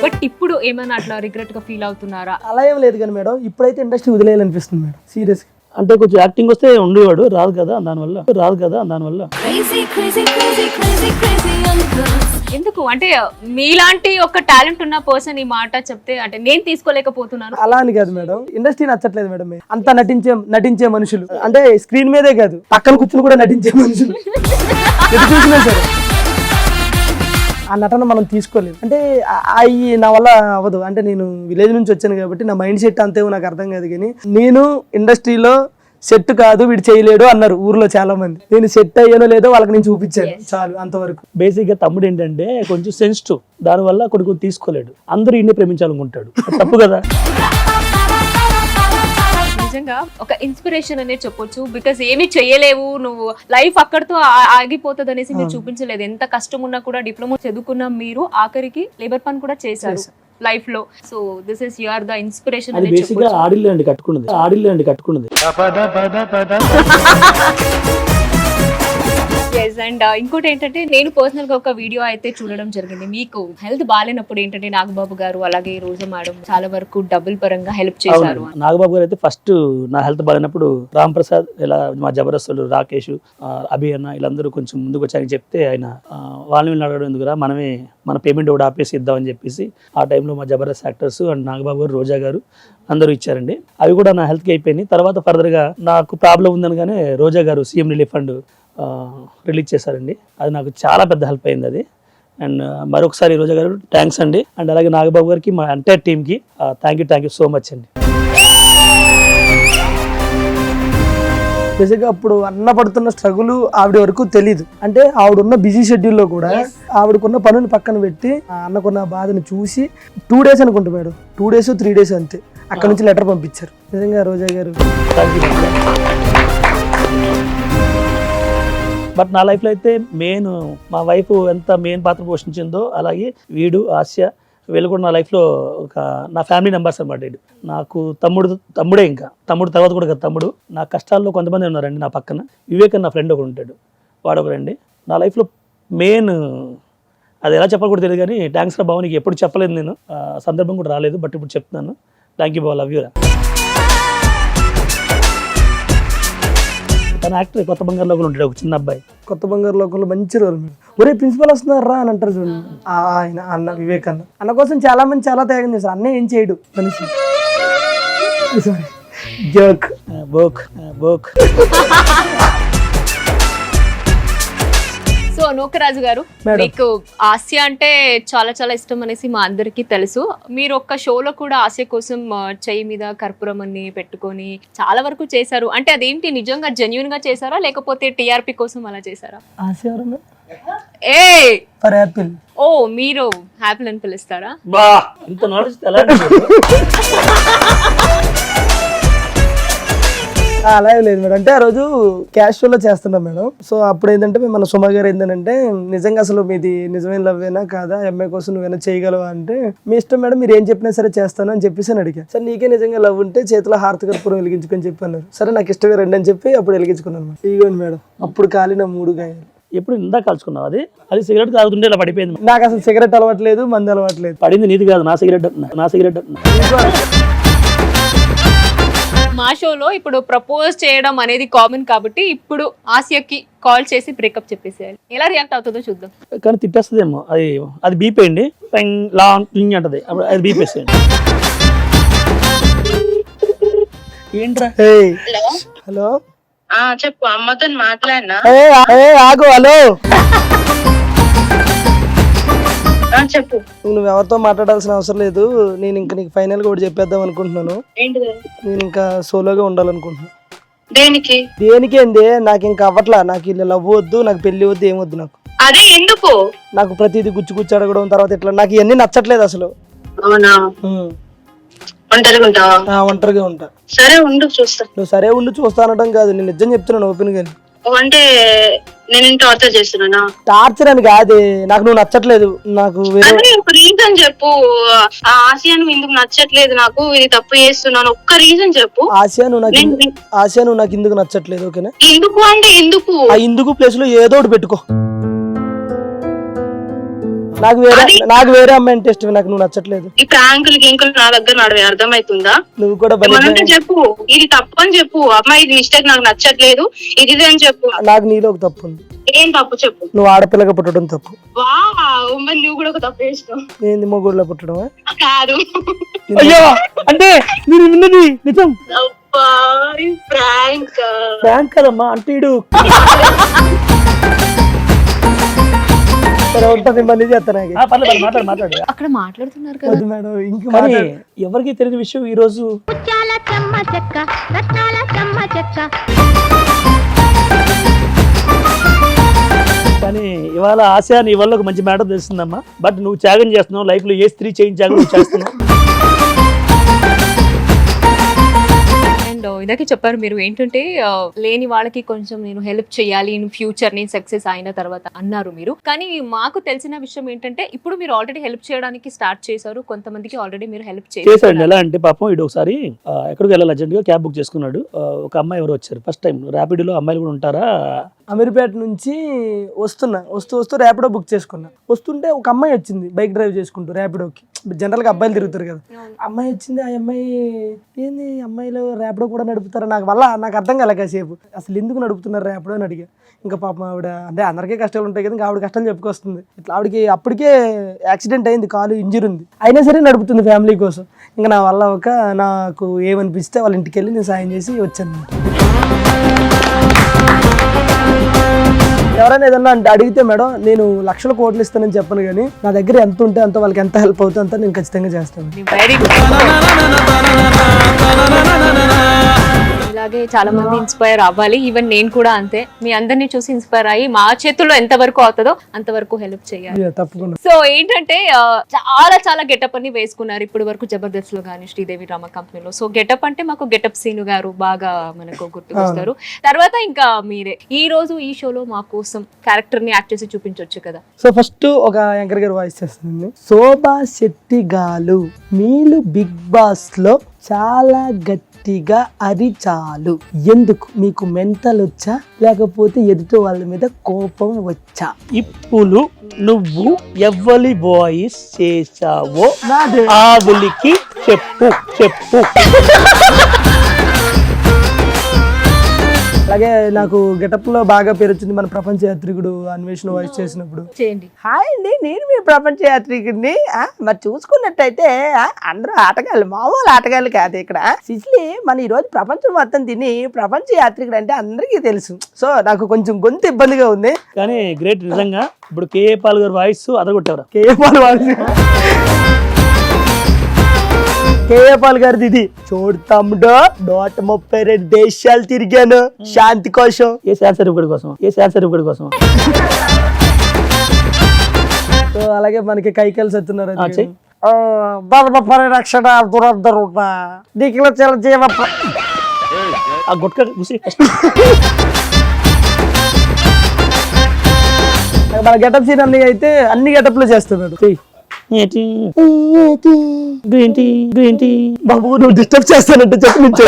బట్ ఇప్పుడు ఏమైనా అట్లా రిగ్రెట్ గా ఫీల్ అవుతున్నారా? అలా ఏం లేదు కానీ మేడం, ఇప్పుడైతే ఇండస్ట్రీ వదిలేయాలనిపిస్తుంది మేడం సీరియస్ గా. అంటే కొంచెం యాక్టింగ్ వస్తే ఉండేవాడు, రాదు కదా దానివల్ల. ఎందుకు అంటే మీలాంటి ఒక టాలెంట్ ఉన్న పర్సన్ ఈ మాట చెప్తే అంటే నేను తీసుకోలేకపోతున్నాను అలా అని కాదు మేడం, ఇండస్ట్రీ నచ్చట్లేదు మేడం. అంతా నటించే మనుషులు అంటే స్క్రీన్ మీదే కాదు పక్కన కూర్చుని కూడా నటించే మనుషులు చూసినా సరే ఆ నటన మనం తీసుకోలేదు. అంటే అవి నా వల్ల అవ్వదు. అంటే నేను విలేజ్ నుంచి వచ్చాను కాబట్టి నా మైండ్ సెట్ అంతేమో నాకు అర్థం కాదు. కానీ నేను ఇండస్ట్రీలో సెట్ కాదు వీడు చేయలేడు అన్నారు ఊర్లో చాలా మంది. నేను సెట్ అయ్యానో లేదో వాళ్ళకి నేను చూపించాను, చాలు అంతవరకు. బేసిక్ గా తమ్ముడు ఏంటంటే కొంచెం సెన్సిటివ్, దానివల్ల కొన్ని తీసుకోలేడు. అందరూ ఇండియా ప్రేమించాలనుకుంటాడు, తప్పు కదా. నిజంగా ఒక ఇన్స్పిరేషన్ అనేది చెప్పొచ్చు. బికాస్ ఏమి చేయలేవు నువ్వు, లైఫ్ అక్కడితో ఆగిపోతుంది అనేసి మీరు చూపించలేదు. ఎంత కష్టం ఉన్నా కూడా డిప్లొమా చదువుకున్న మీరు ఆఖరికి లేబర్ పని కూడా చేశారు లైఫ్ లో. So this is you are the inspiration అది బేసిక్ గా ఆడిల్లు కట్టుకున్నది. అండ్ ఇంకోటి ఏంటంటే నేను పర్సనల్ గా ఒక వీడియో అయితే చూడడం జరిగింది. మీకు హెల్త్ బాగాలేనప్పుడు ఏంటంటే నాగబాబు గారు అలాగే రోజు మేడం చాలా వరకు డబ్బుల పరంగా హెల్ప్ చేశారు. నాగబాబు గారు అయితే ఫస్ట్ నా హెల్త్ బాగాలేనప్పుడు రామ్ ప్రసాద్ ఇలా మా జబర్దస్తులు రాకేష్ అభి అన్న వీళ్ళందరూ కొంచెం ముందుకు వచ్చారని చెప్తే ఆయన వాళ్ళని అడగడం ఎందుకురా మన పేమెంట్ కూడా ఆపేసి ఇద్దామని చెప్పేసి ఆ టైంలో మా జబర్దస్త్ యాక్టర్స్ అండ్ నాగబాబు గారు రోజా గారు అందరూ ఇచ్చారండి. అవి కూడా నా హెల్త్కి అయిపోయినాయి. తర్వాత ఫర్దర్గా నాకు ప్రాబ్లం ఉందనగానే రోజా గారు సీఎం రిలీఫ్ ఫండ్ రిలీజ్ చేశారండి. అది నాకు చాలా పెద్ద హెల్ప్ అయింది అది. అండ్ మరొకసారి రోజా గారు థ్యాంక్స్ అండి. అండ్ అలాగే నాగబాబు గారికి మా ఎంటైర్ టీమ్కి థ్యాంక్ యూ సో మచ్ అండి. బేసిక్గా అప్పుడు అన్న పడుతున్న స్ట్రగుల్ ఆవిడ వరకు తెలీదు. అంటే ఆవిడున్న బిజీ షెడ్యూల్లో కూడా ఆవిడకున్న పనులు పక్కన పెట్టి అన్నకున్న బాధను చూసి 2 days అనుకుంటా మేడం, 2 days 3 days అంతే, అక్కడ నుంచి లెటర్ పంపించారు. నిజంగా రోజా గారు థ్యాంక్ యూ. బట్ నా లైఫ్లో అయితే మా వైఫ్ ఎంత మెయిన్ పాత్ర పోషించిందో అలాగే వీడు ఆస్య వీళ్ళు కూడా నా లైఫ్లో నా ఫ్యామిలీ మెంబర్స్ అనమాట. వీడు నాకు తమ్ముడే, ఇంకా తమ్ముడు తర్వాత కూడా కదా తమ్ముడు. నా కష్టాల్లో కొంతమంది ఉన్నారండి నా పక్కన. వివేక్ అని నా ఫ్రెండ్ ఒకడు ఉంటాడు, వాడు ఒకరండి నా లైఫ్లో మెయిన్. అది ఎలా చెప్పాలి కూడా తెలియదు కానీ థ్యాంక్స్ రా బావ, నీకు ఎప్పుడు చెప్పలేదు నేను, సందర్భం కూడా రాలేదు, బట్ ఇప్పుడు చెప్తున్నాను. థ్యాంక్ యూ బావ, లవ్ యూ రా. తన యాక్టర్ కొత్త బంగారు లోకంలో ఉంటాడు, ఒక చిన్న అబ్బాయి. కొత్త బంగారు లోకంలో మంచి రోల్ మేడం. ఒరే ప్రిన్సిపల్ వస్తున్నారా అని అంటారు చూడండి, ఆయన అన్న వివేక్ అన్న కోసం చాలా మంది చాలా త్యాగం చేస్తారు. అన్న ఏం చేయడు మనిషి, సారీ జోక్. బోక్ బోక్. సో నూకరాజు గారు, మేడం. మీకు ఆసియా అంటే చాలా చాలా ఇష్టం అనేసి మా అందరికీ తెలుసు. మీరు ఒక్క షోలో కూడా ఆసియా కోసం చెయ్యి మీద కర్పూరం అని పెట్టుకొని చాలా వరకు చేశారు. అంటే అదేంటి, నిజంగా జెన్యున్ గా చేశారా లేకపోతే టీఆర్పీ కోసం అలా చేశారా? ఆశ ఏ ఫర్ యాపిల్. ఓ, మీరు హ్యాపీల్ అని పిలుస్తారా? బా, ఇంత నాలెడ్జ్ ఎలా? అలా ఏం లేదు మేడం. అంటే ఆ రోజు క్యాష్ షోలో చేస్తున్నాం మేడం. సో అప్పుడు ఏంటంటే మన సుమ గారు ఏంటంటే, నిజంగా అసలు మీది నిజమైన లవ్వేనా కాదా, ఎంఐ కోసం నువ్వేనా చేయగలవా అంటే, మీ ఇష్టం మేడం, మీరు ఏం చెప్పినా సరే చేస్తాను అని చెప్పేసి అని అడిగా. సరే నీకే నిజంగా లవ్ ఉంటే చేతిలో హారతి కర్పూరం వెలిగించుకొని చెప్పి అన్నారు. సరే నాకు ఇష్టమే రండి అని చెప్పి అప్పుడు వెలిగించుకున్నాను. ఇదిగోండి మేడం, అప్పుడు కాలిన 3 గాయాలు. ఎప్పుడు ఇందా కాల్చుకున్నావు? అది సిగరెట్ తాగుతుంటే ఇలా పడిపోయింది. నాకు అసలు సిగరెట్ అలవాట్లేదు, మందు అలవాట్లేదు. పడింది నీది కాదు, నా సిగరెట్ మా షోలో ఇప్పుడు ప్రపోజ్ చేయడం అనేది కామన్ కాబట్టి ఇప్పుడు ఆసియాకి కాల్ చేసి బ్రేకప్ చెప్పేసేయాలి. ఎలా రియాక్ట్ అవుతుందో చూద్దాం. కానీ తిట్టేస్తుందేమో. అది బీపేయండి, లాంగ్ అంటది, అప్పుడు అది బీపేసేయండి. ఏంట్రా? హలో, చెప్పు. అమ్మతో మాట్లాడినా? ఆగు. హలో, చెప్పు. నువ్వు ఎవరితో మాట్లాడాల్సిన అవసరం లేదు. నేను ఇంకా నీకు ఫైనల్ గా ఒకటి చెప్పేద్దాం అనుకుంటున్నాను. ఏంటిది? నేను ఇంకా సోలోగా ఉండాలనుకుంటున్నాను. దేనికి? దేనికేంది, నాకు ఇంకా అవ్వట్లా. నాకు ఇలా లవ్ వద్దు, నాకు పెళ్లి వద్దు, ఏమొద్దు. నాకు అదే ఎందుకు? నాకు ప్రతిదీ గుచ్చి అడగడం, తర్వాత ఇట్లా నాకు ఇవన్నీ నచ్చట్లేదు అసలు. అవునా? ఒంటరిగా ఉంటావా? ఒంటరిగా ఉంటా. సరే ఉండు, చూస్తా. నువ్వు సరే ఉండి చూస్తా అనడం కాదు, నేను నిజం చెప్తున్నాను ఓపెన్ గా. అంటే నేను టార్చర్ చేస్తున్నానా? టార్చర్ అని కాదే, నాకు నువ్వు నచ్చట్లేదు. నాకు వేరే అదే ఒక రీజన్ చెప్పు. ఆ ఆసియా నువ్వు ఎందుకు నచ్చట్లేదు, నాకు ఇది తప్పు చేస్తున్నాను, ఒక్క రీజన్ చెప్పు. ఆసియా నువ్వు నాకు ఎందుకు నచ్చట్లేదు, ఓకేనా? ఎందుకు అంటే ఎందుకు? ఆ ఎందుకు ప్లేస్ లో ఏదో ఒకటి పెట్టుకో. నాకు వేరే అమ్మాయి అంటే ఇష్టం, నాకు నువ్వు నచ్చట్లేదు. ఈ ప్రాంకులు గింకులు నా దగ్గర నడవే, అర్థమవుతుందా? నువ్వు కూడా ఏమనంటే చెప్పు, ఇది తప్పు అని చెప్పు. అమ్మాయి ఇది మిస్టేక్, నాకు నచ్చట్లేదు, ఇది అని చెప్పు. నాకు నీలో ఒక తప్పు ఉంది. ఏం తప్పు చెప్పు. నువ్వు ఆడపిల్లగా పుట్టడం తప్పు. మరి నువ్వు కూడా ఒక తప్పు చేసినావు. ఏంది మొగుడులో పుట్టడం? కాదు. అయ్యో, అంటే మీరు విన్నది నిజం. ప్రాంక్ కదమ్మా, అంటే ఇడు ఉంటుంది. మళ్ళీ చేస్తాను. మాట్లాడు. అక్కడ మాట్లాడుతున్నారు కదా మేడం, ఇంకా కానీ ఎవరికి తెలియని విషయం ఈ రోజు కానీ ఇవాళ ఆశ నీ వల్ల ఒక మంచి మ్యాటర్ తెలుస్తుందమ్మా. బట్ నువ్వు త్యాగం చేస్తున్నావు, లైఫ్ లో ఏ స్త్రీ చేయించాక నువ్వు చేస్తున్నావు. అండ్ ఇందాకే చెప్పారు మీరు ఏంటంటే లేని వాళ్ళకి కొంచెం నేను హెల్ప్ చేయాలి ఇన్ ఫ్యూచర్, నేను సక్సెస్ అయిన తర్వాత అన్నారు మీరు. కానీ మాకు తెలిసిన విషయం ఏంటంటే ఇప్పుడు మీరు ఆల్రెడీ హెల్ప్ చేయడానికి స్టార్ట్ చేశారు, కొంతమందికి ఆల్రెడీ మీరు హెల్ప్ చేశాడు. ఎలా అంటే పాపం ఇడు ఒకసారి ఎక్కడికి వెళ్ళాలి అర్జెంట్ గా క్యాబ్ బుక్ చేసుకున్నాడు. ఒక అమ్మాయి ఎవరు వచ్చారు ఫస్ట్ టైం. ర్యాపిడోలో అమ్మాయిలు కూడా ఉంటారా? అమీర్పేట నుంచి వస్తూ ర్యాపిడో బుక్ చేసుకున్నా. వస్తుంటే ఒక అమ్మాయి వచ్చింది బైక్ డ్రైవ్ చేసుకుంటూ ర్యాపిడోకి. జనరల్ గా అబ్బాయిలు తిరుగుతారు కదా, అమ్మాయి వచ్చింది. ఆ అమ్మాయి ఏంది అమ్మాయిలు ర్యాపిడో కూడా నడుపుతారు, నాకు అర్థం కాలే కాసేపు. అసలు ఎందుకు నడుపుతున్నారు ర్యాపిడో అని అడిగా. ఇంకా పాపం ఆవిడ అంటే అందరికీ కష్టాలు ఉంటాయి కదా, ఇంకా ఆవిడ కష్టాలు చెప్పుకొస్తుంది. ఇట్లా ఆవిడకి అప్పటికే యాక్సిడెంట్ అయింది, కాలు ఇంజరీ ఉంది, అయినా సరే నడుపుతుంది ఫ్యామిలీ కోసం. ఇంకా నా వల్ల నాకు ఏమనిపిస్తే వాళ్ళ ఇంటికి వెళ్ళి నేను సాయం చేసి వచ్చాను. ఎవరైనా ఏదన్నా అంటే అడిగితే మేడం నేను లక్షల కోట్లు ఇస్తానని చెప్పను, కానీ నా దగ్గర ఎంత ఉంటే అంత, వాళ్ళకి ఎంత హెల్ప్ అవుతుందో అంత నేను ఖచ్చితంగా చేస్తాను. ఇలాగే చాలా మంది ఇన్స్పైర్ అవ్వాలి. ఈవెన్ నేను కూడా అంతే, మీ అందరినీ చూసి ఇన్స్పైర్ అయ్యి మా చేతుల్లో ఎంత వరకు అవుతుందో అంతవరకు హెల్ప్ చేయాలి. తప్పకుండా. సో ఏంటంటే చాలా గెటప్ అని వేసుకున్నారు ఇప్పుడు వరకు జబర్దస్త్ లో కానీ శ్రీదేవి డ్రామా కంపెనీలో. సో గెటప్ అంటే మాకు గెటప్ సీను గారు బాగా మనకు గుర్తుకొస్తారు. తర్వాత ఇంకా మీరే ఈ రోజు ఈ షోలో మా కోసం క్యారెక్టర్ ని యాక్ట్ చేసి చూపించవచ్చు కదా. సో ఫస్ట్ ఒక యాంకర్ గారు వాయిస్ చేస్తుంది. శోభా శెట్టి గారు మీరు బిగ్ బాస్ లో చాలా గట్టిగా అరిచాలు, ఎందుకు? మీకు మెంటల్ వచ్చా లేకపోతే ఎదుటి వాళ్ళ మీద కోపం వచ్చా? ఇప్పుడు నువ్వు ఎవరి వాయిస్ చేసావో ఆవులికి చెప్పు. అలాగే నాకు గెటప్ లో బాగా పేరు వచ్చింది మన ప్రపంచ యాత్రికుడు అన్వేషణ వాయిస్ చేసినప్పుడు. చేయండి. హాయ్ అండి, నేను మీ ప్రపంచ యాత్రికుడిని. మరి చూసుకున్నట్టయితే అందరూ ఆటగాళ్ళు, మామూలు ఆటగాళ్ళు కాదు. ఇక్కడ సిసిలి మన ఈ రోజు ప్రపంచం మొత్తం తిని ప్రపంచ యాత్రికుడు అంటే అందరికీ తెలుసు. సో నాకు కొంచెం గొంతు ఇబ్బందిగా ఉంది. కానీ గ్రేట్ నిజంగా. ఇప్పుడు కేఏ పాల్ గారు వాయిస్ అదగొట్టేవరా? K A Paul voice, K A Paul గారిది ఇది. చూడు తమ్ముడు, 132 దేశాలు తిరిగాను శాంతి కోసం. ఏ శాంతి సర్టిఫికేట్ కోసం? ఏ శాంతి సర్టిఫికేట్ కోసం? సో అలాగే మనకి కైకల్ సత్తున్నారు. ధర్మ పరిరక్షణ దురంధరుట నీకు జీవ ఆ గుట్క గుసి మన గెటప్ సీన్ అన్ని అయితే అన్ని గెటప్లు చేస్తున్నాడు. Green tea green tea. బాబు నువ్వు డిస్టర్బ్ చేస్తానంటే చెప్పు నుంచి.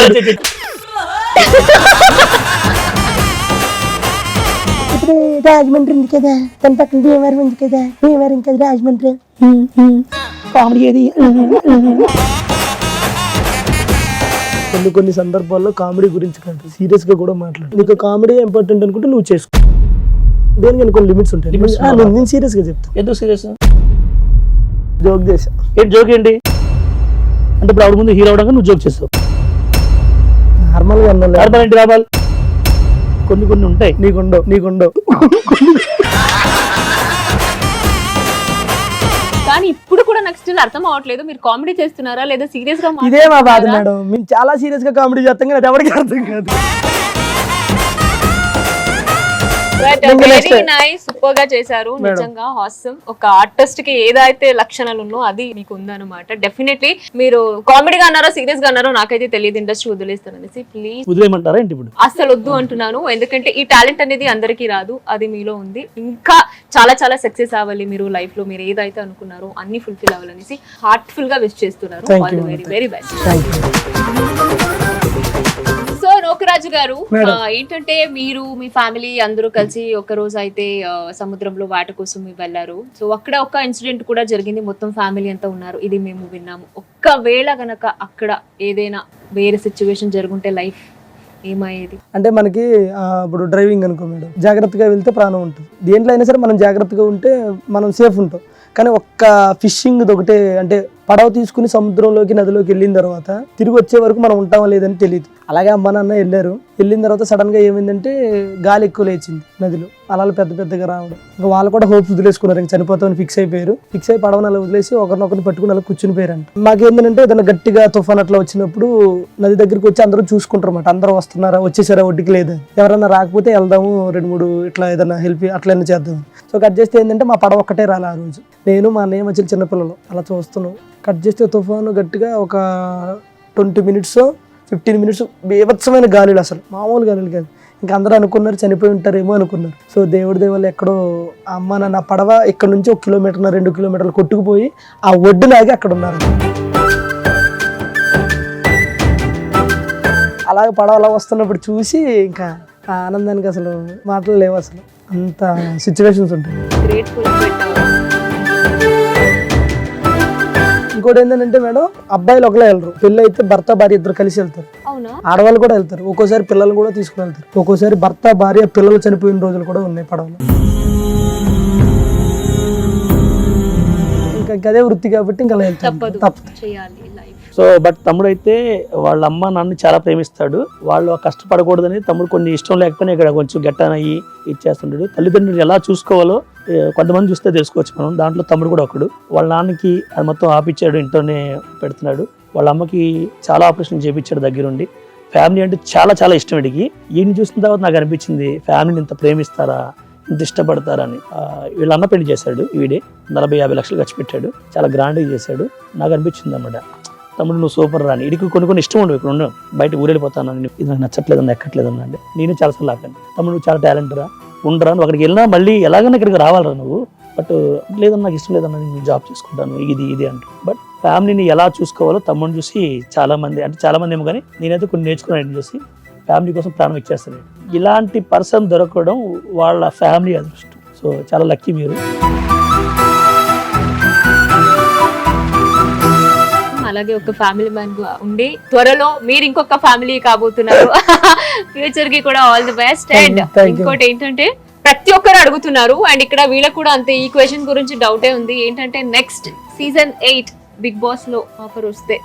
ఇప్పుడు రాజమండ్రి ఉంది కదా, తన పక్కన భీమవరం ఉంది కదా, భీమవరం కదా రాజమండ్రి. కామెడీ ఏది? కొన్ని సందర్భాల్లో కామెడీ గురించి కాదు, సీరియస్ గా కూడా మాట్లాడు. నీకు కామెడీ ఇంపార్టెంట్ అనుకుంటే నువ్వు చేసుకో. దేనికి కొన్ని లిమిట్స్ ఉంటాయి. నేను సీరియస్ గా చెప్తాను. ఎందుకు సీరియస్? జోక్ చేసా. ఏంటి జోక్ ఏంటి అంటే ఇప్పుడు ఆవిడ ముందు హీరో అవడానికి నువ్వు జోక్ చేస్తావు. నార్మల్ గా అన్నా నార్మల్ ఏంటి రావాలి? కొన్ని ఉంటాయి. నీకుండవు. కానీ ఇప్పుడు కూడా నాకు స్టిల్ అర్థం అవ్వట్లేదు, మీరు కామెడీ చేస్తున్నారా లేదా సీరియస్ గా ఇదే మా బాధ మేడం. మేము చాలా సీరియస్ గా కామెడీ చేస్తాం కానీ అది ఎవరికి అర్థం కాదు. వెరీ నైస్, సూపర్ గా చేశారు నిజంగా. హాస్యం. ఒక ఆర్టిస్ట్ కి ఏదైతే లక్షణాలు ఉన్నో అది మీకు ఉందన్నమాట. డెఫినెట్లీ మీరు కామెడీగా అన్నారో సీరియస్ గా అన్నారో నాకైతే తెలియదు. ఇండస్ట్రీ వదిలేస్తాననేసి ప్లీజ్ వదిలేయమంటారా ఏంటి? ఇప్పుడు అసలు వద్దు అంటున్నాను. ఎందుకంటే ఈ టాలెంట్ అనేది అందరికీ రాదు, అది మీలో ఉంది. ఇంకా చాలా చాలా సక్సెస్ అవ్వాలి మీరు లైఫ్ లో. మీరు ఏదైతే అనుకున్నారో అన్ని ఫుల్ఫిల్ అవ్వాలనేసి హార్ట్ఫుల్ గా విష్ చేస్తున్నారు. All the very very best. So Nokaraju గారు, ఏంటంటే మీరు మీ ఫ్యామిలీ అందరూ కలిసి ఒక రోజు అయితే సముద్రంలో వాట కోసం వెళ్ళారు. సో అక్కడ ఒక ఇన్సిడెంట్ కూడా జరిగింది, మొత్తం ఫ్యామిలీ అంతా ఉన్నారు, ఇది మేము విన్నాము. ఒక్కవేళ గనక అక్కడ ఏదైనా వేరే సిచ్యువేషన్ జరుగుంటే లైఫ్ ఏమయ్యేది? అంటే మనకి ఇప్పుడు డ్రైవింగ్ అనుకో మేడం, జాగ్రత్తగా వెళ్తే ప్రాణం ఉంటుంది. దేంట్లో అయినా సరే మనం జాగ్రత్తగా ఉంటే మనం సేఫ్ ఉంటాం. కానీ ఒక్క ఫిషింగ్ ఒకటే, అంటే పడవ తీసుకుని సముద్రంలోకి నదిలోకి వెళ్ళిన తర్వాత తిరిగి వచ్చే వరకు మనం ఉంటామో లేదని తెలియదు. అలాగే అమ్మ నాన్న వెళ్ళిన తర్వాత సడన్ గా ఏమైందంటే గాలి ఎక్కువ లేచింది నదిలో, అలలు పెద్దగా రావడం. ఇంకా వాళ్ళు కూడా హోప్స్ వదిలేసుకున్నారు, ఇంకా చనిపోతామని ఫిక్స్ అయిపోయారు. ఫిక్స్ అయి పడవని అలా వదిలేసి ఒకరినొకరిని పట్టుకుని అలా కూర్చుని పోయారంట. మాకేంటంటే ఏదైనా గట్టిగా తుఫాన్ అట్లా వచ్చినప్పుడు నది దగ్గరికి వచ్చి అందరూ చూసుకుంటారు అన్నమాట. అందరూ వస్తున్నారా, వచ్చేసారా, ఒడ్డుకి లేదా, ఎవరన్నా రాకపోతే వెళ్దాము, 2-3 ఇట్లా ఏదైనా హెల్ప్ అట్లయినా చేద్దాం. సో కట్ చేస్తే ఏంటంటే మా పడవ ఒక్కటే రాలే ఆ రోజు. నేను మా అన్నయ్య మధ్య చిన్నపిల్లలు అలా చూస్తున్నాం. కట్ చేస్తే తుఫాను గట్టిగా ఒక 20 minutes 15 minutes బీభత్సమైన గాలులు, అసలు మామూలు గాలులు కాదు. ఇంకా అందరూ అనుకున్నారు చనిపోయి ఉంటారేమో అనుకున్నారు. సో దేవుడి దేవాళ్ళు ఎక్కడో అమ్మ నాన్న పడవ ఇక్కడ నుంచి 1 కిలోమీటర్ 2 కిలోమీటర్లు కొట్టుకుపోయి ఆ ఒడ్డులాగి అక్కడ ఉన్నారు. అలాగే పడవ అలా వస్తున్నప్పుడు చూసి ఇంకా ఆ ఆనందానికి అసలు మాటలు లేవు, అసలు అంత సిచ్యువేషన్స్ ఉంటాయి. ఇంకోటి ఏంటంటే మేడం, అబ్బాయిలు ఒకలే వెళ్ళరు, పెళ్ళి అయితే భర్త భార్య ఇద్దరు కలిసి వెళ్తారు. ఆడవాళ్ళు కూడా వెళ్తారు, ఒక్కోసారి పిల్లలు కూడా తీసుకుని వెళ్తారు. ఒక్కోసారి భర్త భార్య పిల్లలు చనిపోయిన రోజులు కూడా ఉన్నాయి పడవలో. ఇంకా అదే వృత్తి కాబట్టి ఇంకా తప్పదు. సో బట్ తమ్ముడు అయితే వాళ్ళ అమ్మ నాన్న చాలా ప్రేమిస్తాడు. వాళ్ళు కష్టపడకూడదని తమ్ముడు కొన్ని ఇష్టం లేకపోయినా ఇక్కడ కొంచెం గట్టనయ్యి ఇచ్చేస్తుంటాడు. తల్లిదండ్రులు ఎలా చూసుకోవాలో కొంతమంది చూస్తే తెలుసుకోవచ్చు మనం, దాంట్లో తమ్ముడు కూడా ఒకడు. వాళ్ళ నాన్నకి అది మొత్తం ఆపిచ్చాడు, ఇంట్లోనే పెడుతున్నాడు. వాళ్ళ అమ్మకి చాలా ఆపరేషన్ చేయించాడు దగ్గరుండి. ఫ్యామిలీ అంటే చాలా చాలా ఇష్టం వీడికి. ఈయన చూసిన తర్వాత నాకు అనిపించింది ఫ్యామిలీని ఇంత ప్రేమిస్తారా, ఇంత ఇష్టపడతారా అని. వీళ్ళ అన్న పెళ్లి చేశాడు వీడే, 40-50 లక్షలు ఖర్చు పెట్టాడు, చాలా గ్రాండ్గా చేశాడు. నాకు అనిపించింది అన్నమాట, తమ్ముడు నువ్వు సూపర్ రాని. ఇడికి కొన్ని ఇష్టం ఉండవు, ఇక్కడ ఉండవు, బయట ఊరెళ్ళిపోతాను, ఇది నాకు నచ్చట్లేదన్నా ఎక్కట్లేదన్నా అంటే నేను చాలాసార్లు ఆపాను. తమ్ముడు నువ్వు చాలా టాలెంట్ రా, ఉండరా, నువ్వు అక్కడికి వెళ్ళినా మళ్ళీ ఎలాగైనా ఇక్కడికి రావాలరా నువ్వు, బట్ లేదన్నా నాకు ఇష్టం లేదన్నా, నేను జాబ్ చేసుకుంటాను ఇది అంటూ. బట్ ఫ్యామిలీని ఎలా చూసుకోవాలో తమ్ముడిని చూసి చాలా మంది ఏమో కానీ నేనైతే కొన్ని నేర్చుకున్నాను చూసి ఫ్యామిలీ కోసం ప్రాణం ఇచ్చేస్తాను. ఇలాంటి పర్సన్ దొరకడం వాళ్ళ ఫ్యామిలీ అదృష్టం. సో చాలా లక్కీ మీరు. అలాగే ఒక ఫ్యామిలీ మ్యాన్ గా ఉండి త్వరలో మీరు ఇంకొక ఫ్యామిలీ కాబోతున్నారు. ఫ్యూచర్ కి కూడా all the best. And Thank you. ఇంకోటి ఏంటంటే ప్రతి ఒక్కరు అడుగుతున్నారు అండ్ ఇక్కడ వీళ్ళకి కూడా అంతే ఈ క్వశ్చన్ గురించి డౌటే ఉంది. ఏంటంటే నెక్స్ట్ సీజన్ 8 బిగ్ బాస్ లో ఆఫర్ వస్తే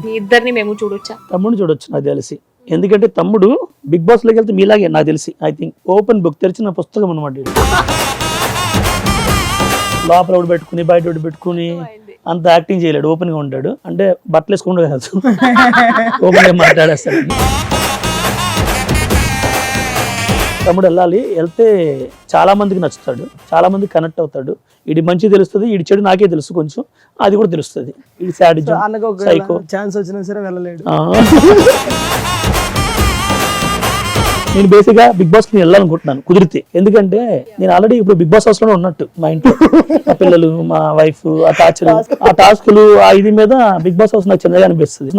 మీ ఇద్దరిని మేము చూడొచ్చా? తమ్ముడిని చూడొచ్చు నాకు తెలిసి. ఎందుకంటే తమ్ముడు బిగ్ బాస్ లోకి వెళ్తే మీలాగే నాకు తెలిసి. ఐ థింక్ ఓపెన్ బుక్ తెరిచిన పుస్తకం అనమాట. లోపల ఒకటి పెట్టుకుని బయట ఒకటి పెట్టుకుని అంత యాక్టింగ్ చేయలేడు, ఓపెన్ గా ఉంటాడు. అంటే బట్టలు వేసుకుంటూ కాదు, ఓపెన్ గా మాట్లాడేస్తాడు. తమ్ముడు వెళ్ళాలి, వెళ్తే చాలా మందికి నచ్చుతాడు, చాలా మందికి కనెక్ట్ అవుతాడు. ఇది మంచి తెలుస్తుంది, ఇది చెడు నాకే తెలుసు కొంచెం, అది కూడా తెలుస్తుంది. ఇది సాడిజం, అన్నకు ఒక సైకో. ఛాన్స్ వచ్చినా సరే వెళ్ళలేడు. నేను బేసిక్ గా బిగ్ బాస్ కి వెళ్ళాలనుకుంటున్నాను కుదిరితే. ఎందుకంటే నేను ఆల్రెడీ ఇప్పుడు బిగ్ బాస్ హౌస్ లోనే ఉన్నట్టు. మా ఇంట్లో మా పిల్లలు, మా వైఫ్, ఆ టాస్కులు, ఆ ఇది మీద బిగ్ బాస్ హౌస్ నాకు చిన్నగా అనిపిస్తుంది.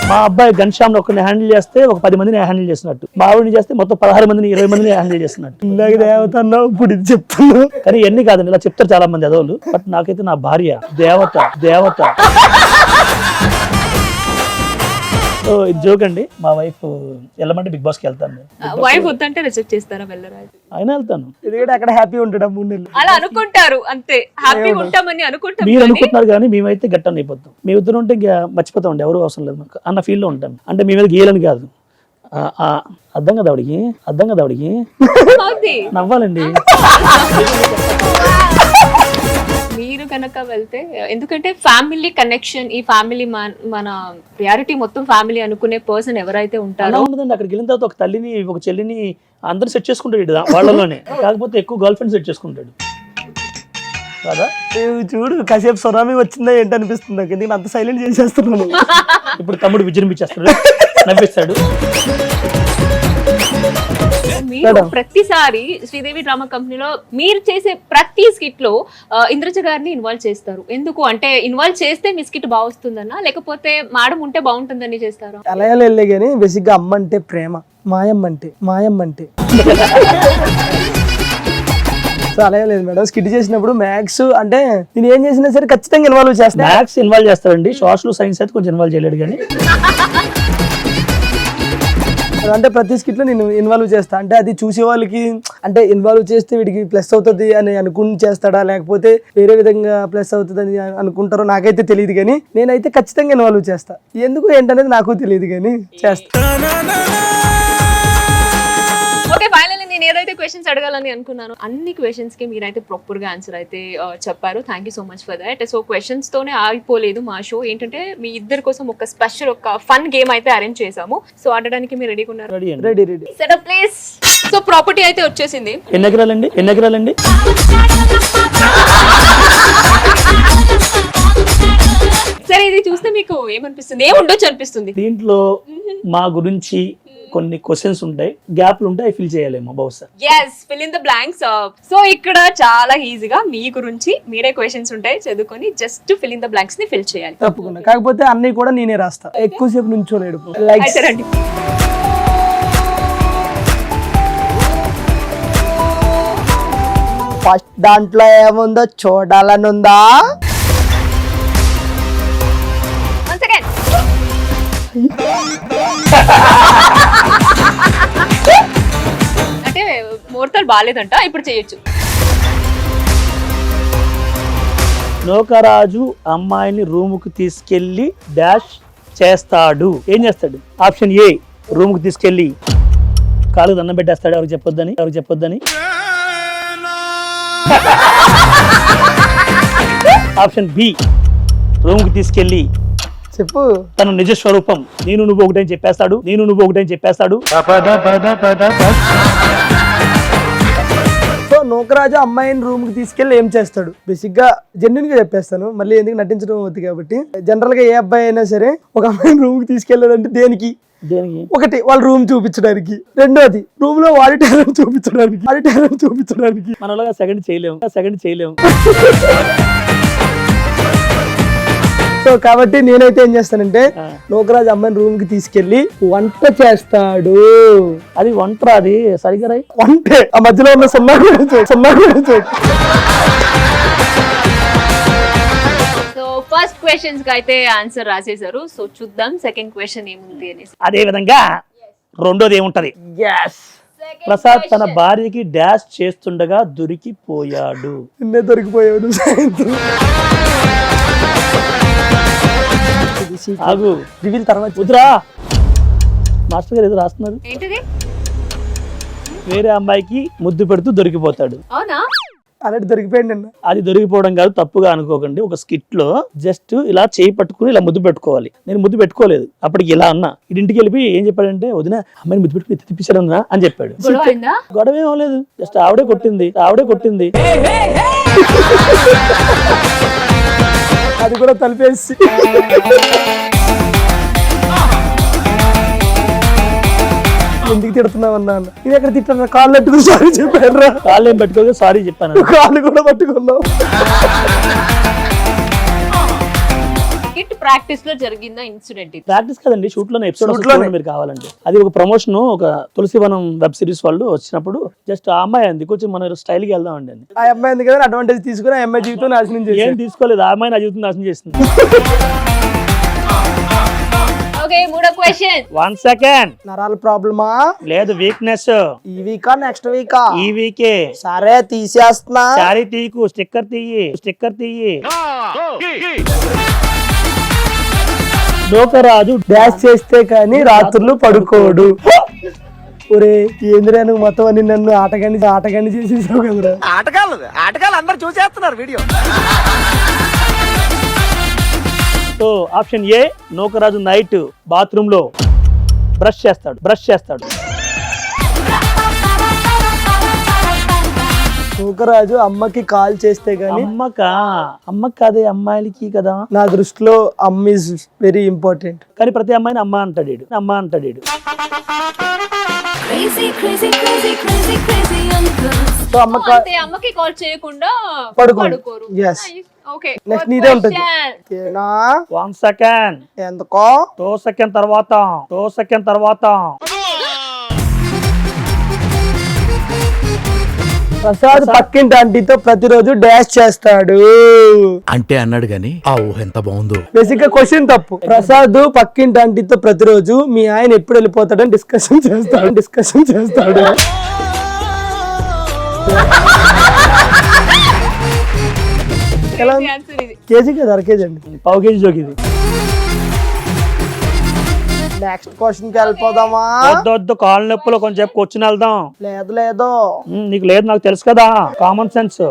మా అబ్బాయి ఘన్శ్యామ్ ఒకరిని హ్యాండిల్ చేస్తే ఒక 10 మందిని హ్యాండిల్ చేస్తున్నట్టు, బావుని చేస్తే మొత్తం 16 మందిని 20 మందిని హ్యాండిల్ చేస్తున్నట్టు. ఇందాక దేవతన్నావు, ఇప్పుడు ఇది చెప్తున్నావు. కానీ ఇవన్నీ కాదండి, ఇలా చెప్తారు చాలా మంది అదోళ్ళు. బట్ నాకైతే నా భార్య దేవత. సో ఇది జోక్ అండి. మా వైఫ్ వెళ్ళమంటే బిగ్ బాస్ కి వెళ్తాను. వైఫ్ వద్దంటే రిజెక్ట్ చేస్తారా? వెళ్ళరా? అయినా వెళ్తాను. ఎందుకంటే అక్కడ హ్యాపీ ఉంటాడు 3 నెలలు. అలా అనుకుంటారు అంతే, హ్యాపీగా ఉంటామని అనుకుంటాం. మీరు అనుకుంటున్నారు కానీ మేమైతే గట్టని అయిపోతాం. మీ ఇద్దరు ఉంటే ఇంకా మర్చిపోతామండి, ఎవరు అవసరం లేదు మాకు అన్న ఫీల్ లో ఉంటాం. అంటే మీ మీద గీయాలని కాదు, అర్థం కదా ఆవిడికి నవ్వాలండి. మీరు కనుక వెళ్తే, ఎందుకంటే ఫ్యామిలీ కనెక్షన్, ఈ ఫ్యామిలీ మన ప్రియారిటీ మొత్తం ఫ్యామిలీ అనుకునే పర్సన్ ఎవరైతే అలా ఉంటారో, ఉండదండి. అక్కడికి వెళ్ళిన తర్వాత ఒక తల్లిని, ఒక చెల్లిని అందరు సెట్ చేసుకుంటాడు వాళ్ళలోనే. కాకపోతే ఎక్కువ గర్ల్ ఫ్రెండ్ సెట్ చేసుకుంటాడు కదా. నువ్వు చూడు, కాసేపు సునామీ వచ్చిందా ఏంటనిపిస్తుంది నాకు, ఎందుకంటే అంత సైలెంట్ చేసేస్తున్నాను. ఇప్పుడు తమ్ముడు విజృంభించేస్తాడు, నవ్విస్తాడు. మీరు ప్రతిసారి శ్రీదేవి డ్రామా కంపెనీలో మీరు చేసే ప్రతి స్కిట్ లో ఇంద్రజ గారిని ఇన్వాల్వ్ చేస్తారు. ఎందుకు అంటే ఇన్వాల్వ్ చేస్తే మీ స్కిట్ బాగా వస్తుందన్నా, లేకపోతే మేడం ఉంటే బాగుంటుందని చేస్తారా? అలా వెళ్ళే కానీ బేసిక్ గా అమ్మ అంటే ప్రేమ, మాయమ్మ అంటే సో అలా లేదు మేడం. స్కిట్ చేసినప్పుడు మ్యాథ్స్ అంటే నేను ఏం చేసినా సరే ఖచ్చితంగా ఇన్వాల్వ్ చేస్తాను. మ్యాథ్స్ ఇన్వాల్వ్ చేస్తాడండి, సోషల్ సైన్స్ అయితే కొంచెం ఇన్వాల్వ్ చేయలేడు. కానీ అంటే ప్రతి స్కిట్ లో నేను ఇన్వాల్వ్ చేస్తా. అంటే అది చూసే వాళ్ళకి అంటే ఇన్వాల్వ్ చేస్తే వీడికి ప్లస్ అవుతుంది అని అనుకుని చేస్తాడా, లేకపోతే వేరే విధంగా ప్లస్ అవుతుంది అని అనుకుంటారో నాకైతే తెలియదు. కానీ నేనైతే ఖచ్చితంగా ఇన్వాల్వ్ చేస్తా. ఎందుకు ఏంటనేది నాకు తెలియదు కానీ చేస్తా. ఓకే, ఫైనల్లీ నేను ఏదైతే క్వశ్చన్స్ అడగాలని అనుకున్నాను అన్ని క్వశ్చన్స్ కి మీరైతే ప్రాపర్ గా ఆన్సర్ అయితే చెప్పారు. Thank you so much for that. So questions తోనే ఆగిపోలేదు మా షో. ఏంటంటే మీ ఇద్దరి కోసం ఒక స్పెషల్ ఒక ఫన్ గేమ్ అయితే అరేంజ్ చేసాము. సో ఆడడానికి మీరు రెడీగా ఉన్నారు? Ready setup please. So property అయితే వచ్చేసింది. ఎన్ని ఎకరాలండి? సరే, ఇది చూస్తే మీకు ఏమనిపిస్తుంది, ఏముండొచ్చు అనిపిస్తుంది? దీంట్లో మా గురించి కొన్ని క్వశ్చన్స్ ఉంటాయి, గ్యాప్లు ఉంటాయి, ఫిల్ చేయాలేమో బహుశా. yes, fill in the blanks. So ఇక్కడ చాలా ఈజీగా మీ గురించి మీరే క్వశ్చన్స్ ఉంటాయి, చదువుకొని just fill in the blanks ని ఫిల్ చేయాలి. తప్పకుండా. కాకపోతే అన్ని కూడా నేనే రాస్తా, ఎక్కువసేపు నుంచోలేడు. అయితే రండి. ఫస్ట్ దాంట్లో ఏముందో చూడాలనుందా? Once again. అంటే ముహూర్తాలు బాగాలేదంట, ఇప్పుడు చేయొచ్చు. నోకరాజు అమ్మాయిని రూముకు తీసుకెళ్లి డాష్ చేస్తాడు. ఏం చేస్తాడు? ఆప్షన్ ఏ, రూముకు తీసుకెళ్లి కాలు దండం పెట్టేస్తాడు, ఎవరికి చెప్పొద్దని. ఆప్షన్ బి, రూముకు తీసుకెళ్లి చెప్పు తన నిజ స్వరూపం నేను నువ్వు ఒకటని చెప్పేస్తాడు. సో నూకరాజు అమ్మాయిని రూమ్ కి తీసుకెళ్లి ఏం చేస్తాడు? బేసిక్ గా జెన్యున్ గా చెప్పేస్తాను, మళ్ళీ ఎందుకు నటించడం అవుతుంది కాబట్టి. జనరల్ గా ఏ అబ్బాయి అయినా సరే ఒక అమ్మాయిని రూమ్ కి తీసుకెళ్లాడంటే దేనికి? ఒకటి, వాళ్ళ రూమ్ చూపించడానికి. రెండోది, రూమ్ లో వాడి టాలెంట్ చూపించడానికి. మనలో సెకండ్ చేయలేము. సో కాబట్టి నేనైతే ఏం చేస్తానంటే నూకరాజు అమ్మాయిని రూమ్ కి తీసుకెళ్లి వంట చేస్తాడు. అది వంట, అది సరిగ్గా రాయి. వంటే ఆ మధ్యలో ఉన్న సున్నా కూడా ఫస్ట్ క్వశ్చన్స్ కి అయితే ఆన్సర్ రాసేసారు. సో చూద్దాం సెకండ్ క్వశ్చన్ ఏముంది అనేసి. అదే విధంగా రెండోది ఏముంటది? ప్రసాద్ తన భార్యకి డాష్ చేస్తుండగా దొరికిపోయాడు. నిన్నే దొరికిపోయాడు సాయంత్రం. ఆగు, రివీల్ తర్వాత వద్దురా. మాస్టర్ గారు ఏదో రాస్తున్నారు. ఏంటిది? వేరే అమ్మాయికి ముద్దు పెడుతూ దొరికిపోతాడు. అవునా? అలాంటి దొరికిపోయాడు నిన్న. అది దొరికిపోవడం కాదు, తప్పుగా అనుకోకండి. ఒక స్కిట్ లో జస్ట్ ఇలా చేయి పట్టుకుని ఇలా ముద్దు పెట్టుకోవాలి. నేను ముద్దు పెట్టుకోలేదు, అప్పటికి ఇలా అన్నా. ఇంటికి వెళ్ళి ఏం చెప్పాడంటే, వదిన అమ్మాయిని ముద్దు పెట్టుకుని తిప్పించాడు అని చెప్పాడు. గొడవ అయిందా? గొడవ ఏం అవ్వలేదు, జస్ట్ ఆవిడే కొట్టింది. అది కూడా తలిపేసి ఎందుకు తిడుతున్నావన్నా అన్న. నేను ఎక్కడ తిట్టాను? కాళ్ళు అట్టుకుని సారీ చెప్పాను రా. కాళ్ళు ఏం పెట్టుకోగా సారీ చెప్పాను. కాళ్ళు కూడా పట్టుకున్నావు. కిట్ ప్రాక్టీస్ లో జరిగిన ఇన్సిడెంట్ ఇది. ప్రాక్టీస్ కదండి, షూట్ లోనే ఎపిసోడ్ మీరు కావాలంటే. అది ఒక ప్రమోషన్, ఒక తులసివనం వెబ్ సిరీస్ వాళ్ళు వచ్చినప్పుడు జస్ట్ ఆ అమ్మాయి అంది కొంచెం మన స్టైల్ కి వెళ్దాం అండి. ఆ అమ్మాయి ఎందుకు కదా అడ్వాంటేజ్ తీసుకుని ఆ అమ్మాయి జీవితం నాశనం చేసి ఏం తీసుకోలేదు, ఆ అమ్మాయి నా జీవితం నాశనం చేస్తుంది. ఓకే, మూడో క్వశ్చన్. 1 సెకండ్. నరాల ప్రాబ్లమా? లేదు, వీక్నెస్. ఈ వీకా నెక్స్ట్ వీకా? ఈ వీకే. సరే తీసేస్తున్నా. శారీ తీకు, స్టిక్కర్ తీయి. లోకరాజు డాష్ చేస్తే కానీ రాత్రులు పడుకోడు. ఒరే ఏందిరా నువ్వు మొత్తం అని నన్ను ఆటగాన్ని చేసేసావు కదరా. ఆటగాళ్ళు అందరు చూసేస్తున్నారు వీడియో. So option A, Nookaraju night bathroom లో బ్రష్ చేస్తాడు. లోకరాజు అమ్మకి కాల్ చేస్తే గానీ. అమ్మకి కాదే, అమ్మాయిలకి కదా. నా దృష్టిలో అమ్మ ఇస్ వెరీ ఇంపార్టెంట్. కానీ ప్రతి అమ్మాయిని అమ్మ అంటాడు. సో అంతే, అమ్మకి కాల్ చేయకుండా పడుకోరు. Yes. ఓకే, నెక్స్ట్ నీదే ఉంటుంది. 1 సెకండ్. ఎందుకో 2 సెకండ్ తర్వాత. ప్రసాద్ పక్కింటి ఆంటీతో ప్రతిరోజు డాష్ చేస్తాడు అంటే అన్నాడు గాని ఆ ఊహ ఎంత బాగుందో. బేసిక్ గా క్వశ్చన్ తప్పు. ప్రసాద్ పక్కింటి ఆంటీతో ప్రతిరోజు మీ ఆయన ఎప్పుడు వెళ్ళిపోతాడని డిస్కషన్ చేస్తాడు. ఎలా? కేజీ కదా, 1/2 కేజీ అండి. 1/2 కేజీ జోకి ఇది. నెక్స్ట్ క్వశ్చన్ కి వెళ్ళిపోదామా? వద్దు, కాళ్ళ నొప్పులో కొంచెం కూర్చుని వెళ్దాం. లేదు నీకు లేదు, నాకు తెలుసు కదా. Common sense.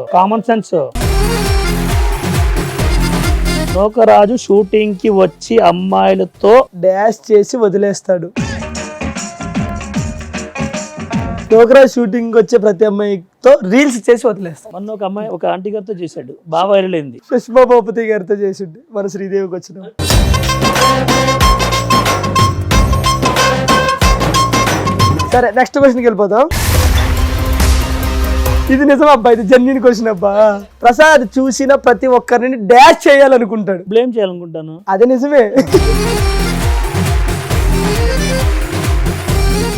నూకరాజు షూటింగ్ కి వచ్చి అమ్మాయిలతో డాష్ చేసి వదిలేస్తాడు. నూకరాజు షూటింగ్ వచ్చే ప్రతి అమ్మాయితో రీల్స్ చేసి వదిలేస్తాడు. మొన్న ఒక అమ్మాయి ఒక ఆంటీ గారితో చేశాడు, బాగా వైరల్ అయింది. సుష్మా భూపతి గారితో చేసిండు మన శ్రీదేవికి వచ్చిన. సరే నెక్స్ట్ క్వశ్చన్కి వెళ్ళిపోదాం. ఇది నిజం అబ్బా, ఇది జెన్యూన్ క్వశ్చన్ అబ్బా. ప్రసాద్ చూసిన ప్రతి ఒక్కరిని డాష్ చేయాలనుకుంటాడు. బ్లేమ్ చేయాలనుకుంటాను. అదే నిజమే.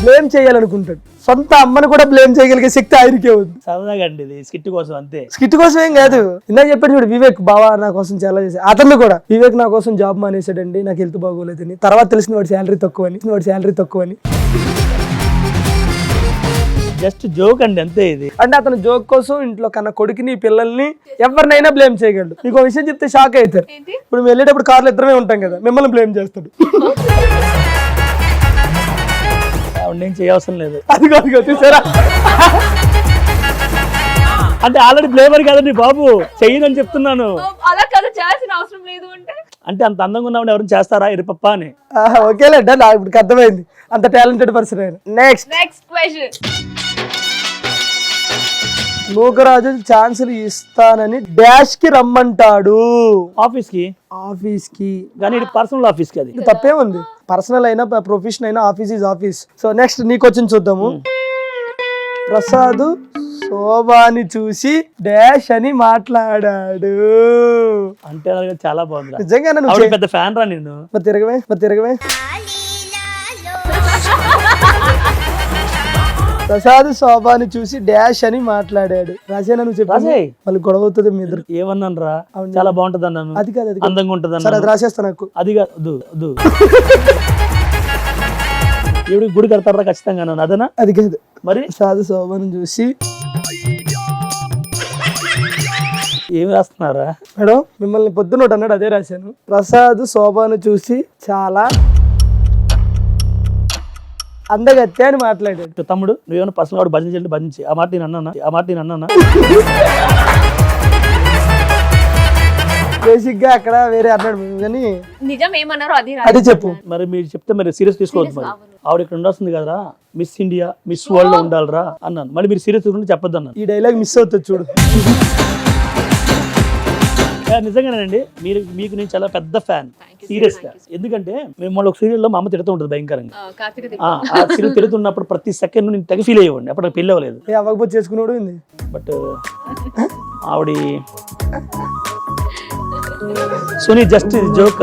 బ్లేమ్ చేయాలనుకుంటాడు. సొంత అమ్మను కూడా బ్లేమ్ చేయగలిగే శక్తి ఆయనకే ఉంది. సరదాగా అండి, ఇది స్కిట్ కోసం అంతే. స్కిట్ కోసం ఏం కాదు. ఇందాక చెప్పాడు చూడు, వివేక్ బావా నా కోసం చాలా చేశాడు. అతను కూడా వివేక్ నా కోసం జాబ్ మానేశాడండి, నాకు హెల్త్ బాగోలేదని. తర్వాత తెలిసిన వాడి శాలరీ తక్కువని. జస్ట్ జోక్ అండి, అంతే. ఇది అంటే అతను జోక్ కోసం ఇంట్లో కన్నా కొడుకుని పిల్లల్ని ఎవరినైనా బ్లేమ్ చేయగలడు. మీకు ఒక విషయం చెప్తే షాక్ అవుతారు. ఇప్పుడు మేము వెళ్ళేటప్పుడు కార్లో ఇద్దరమే ఉంటాం కదా, మిమ్మల్ని బ్లేమ్ చేస్తాడు. నేను చేయవసరం లేదు. అది కాదు చూసారా, అంటే ఆల్రెడీ బ్లేమర్ కాదండి బాబు, చెయ్యనని చెప్తున్నాను. అలా కదా, చేయాల్సిన అవసరం లేదు అంటే అంత అందంగా ఉన్నప్పుడు ఎవరైనా చేస్తారా ఇరుపప్ప అని. ఓకేలేండి, నాకు ఇప్పుడు అర్థమైంది. అంత టాలెంటెడ్ పర్సన్ ఆయన. Next question. నూకరాజు ఛాన్సులు ఇస్తానని డాష్ కి రమ్మంటాడు. ఆఫీస్ కి కానీ ఇది పర్సనల్ ఆఫీస్ కి. అది ఇది తప్పే ఉంది. పర్సనల్ అయినా ప్రొఫెషన్ అయినా office is office. So next నీకు వచ్చి చూద్దాము. ప్రసాద్ శోభాని చూసి డాష్ అని మాట్లాడాడు. అంటే చాలా బాగుంది. నిజంగా పెద్ద ఫ్యాన్ రా నేను. మరి తిరగవే. ప్రసాద్ శోభాని చూసి డాష్ అని మాట్లాడాడు. రాసేనా నువ్వు చెప్పు. రాసేయ్. మళ్ళీ గొడవ అవుతుంది మీ ఇద్దరు. ఏమన్నాను రా, చాలా బాగుంటది అన్నాను. అది కాదు, అది కాదు. అందంగా ఉంటది సరే అది అన్నాను. రాసేస్తా నాకు. అది కాదు ఎవడి గుడి కడతారా ఖచ్చితంగా అన్నాను. అదేనా? అది కాదు. మరి ప్రసాద్ శోభాని చూసి ఏమి రాస్తున్నారా? మేడం మిమ్మల్ని పొద్దున ఒకటి అన్నాడు, అదే రాశాను. ప్రసాద్ శోభాను చూసి చాలా అందగత్తే అని మాట్లాడాడు. తమ్ముడు నువ్వేమైనా పర్సనల్ వాడు భజన చేయండి, భజించి ఆ మాట నేను అన్నానా? బేసిక్ గా అక్కడ వేరే అన్నాడు కానీ నిజం ఏమన్నారో అది అది చెప్పు. మరి మీరు చెప్తే మరి సీరియస్ తీసుకోవద్దు. మరి ఆవిడ ఇక్కడ ఉండాల్సింది కదరా, మిస్ ఇండియా మిస్ వరల్డ్ లో ఉండాలరా అన్నాను. మరి మీరు సీరియస్ తీసుకుంటే చెప్పొద్దు అన్నాను. ఈ డైలాగ్ మిస్ అవుతుంది చూడు. నిజంగానండి, మీకు నేను చాలా పెద్ద ఫ్యాన్ సీరియస్ గా. ఎందుకంటే మేము ఒక సీరియల్ లో మా అమ్మ తిడుతూ ఉంటుంది భయంకరంగా. కార్తీక ఆ సీరియల్ తిడుతున్నప్పుడు ప్రతి సెకండ్ నేను తెగ ఫీల్ అయ్యేవాడిని. అప్పుడు నాకు పెళ్ళి అవ్వలేదు. అవ్వకపోతే చేసుకున్నాడు ఏంది. బట్ ఆవిడ సునీ జస్ట్ జోక్.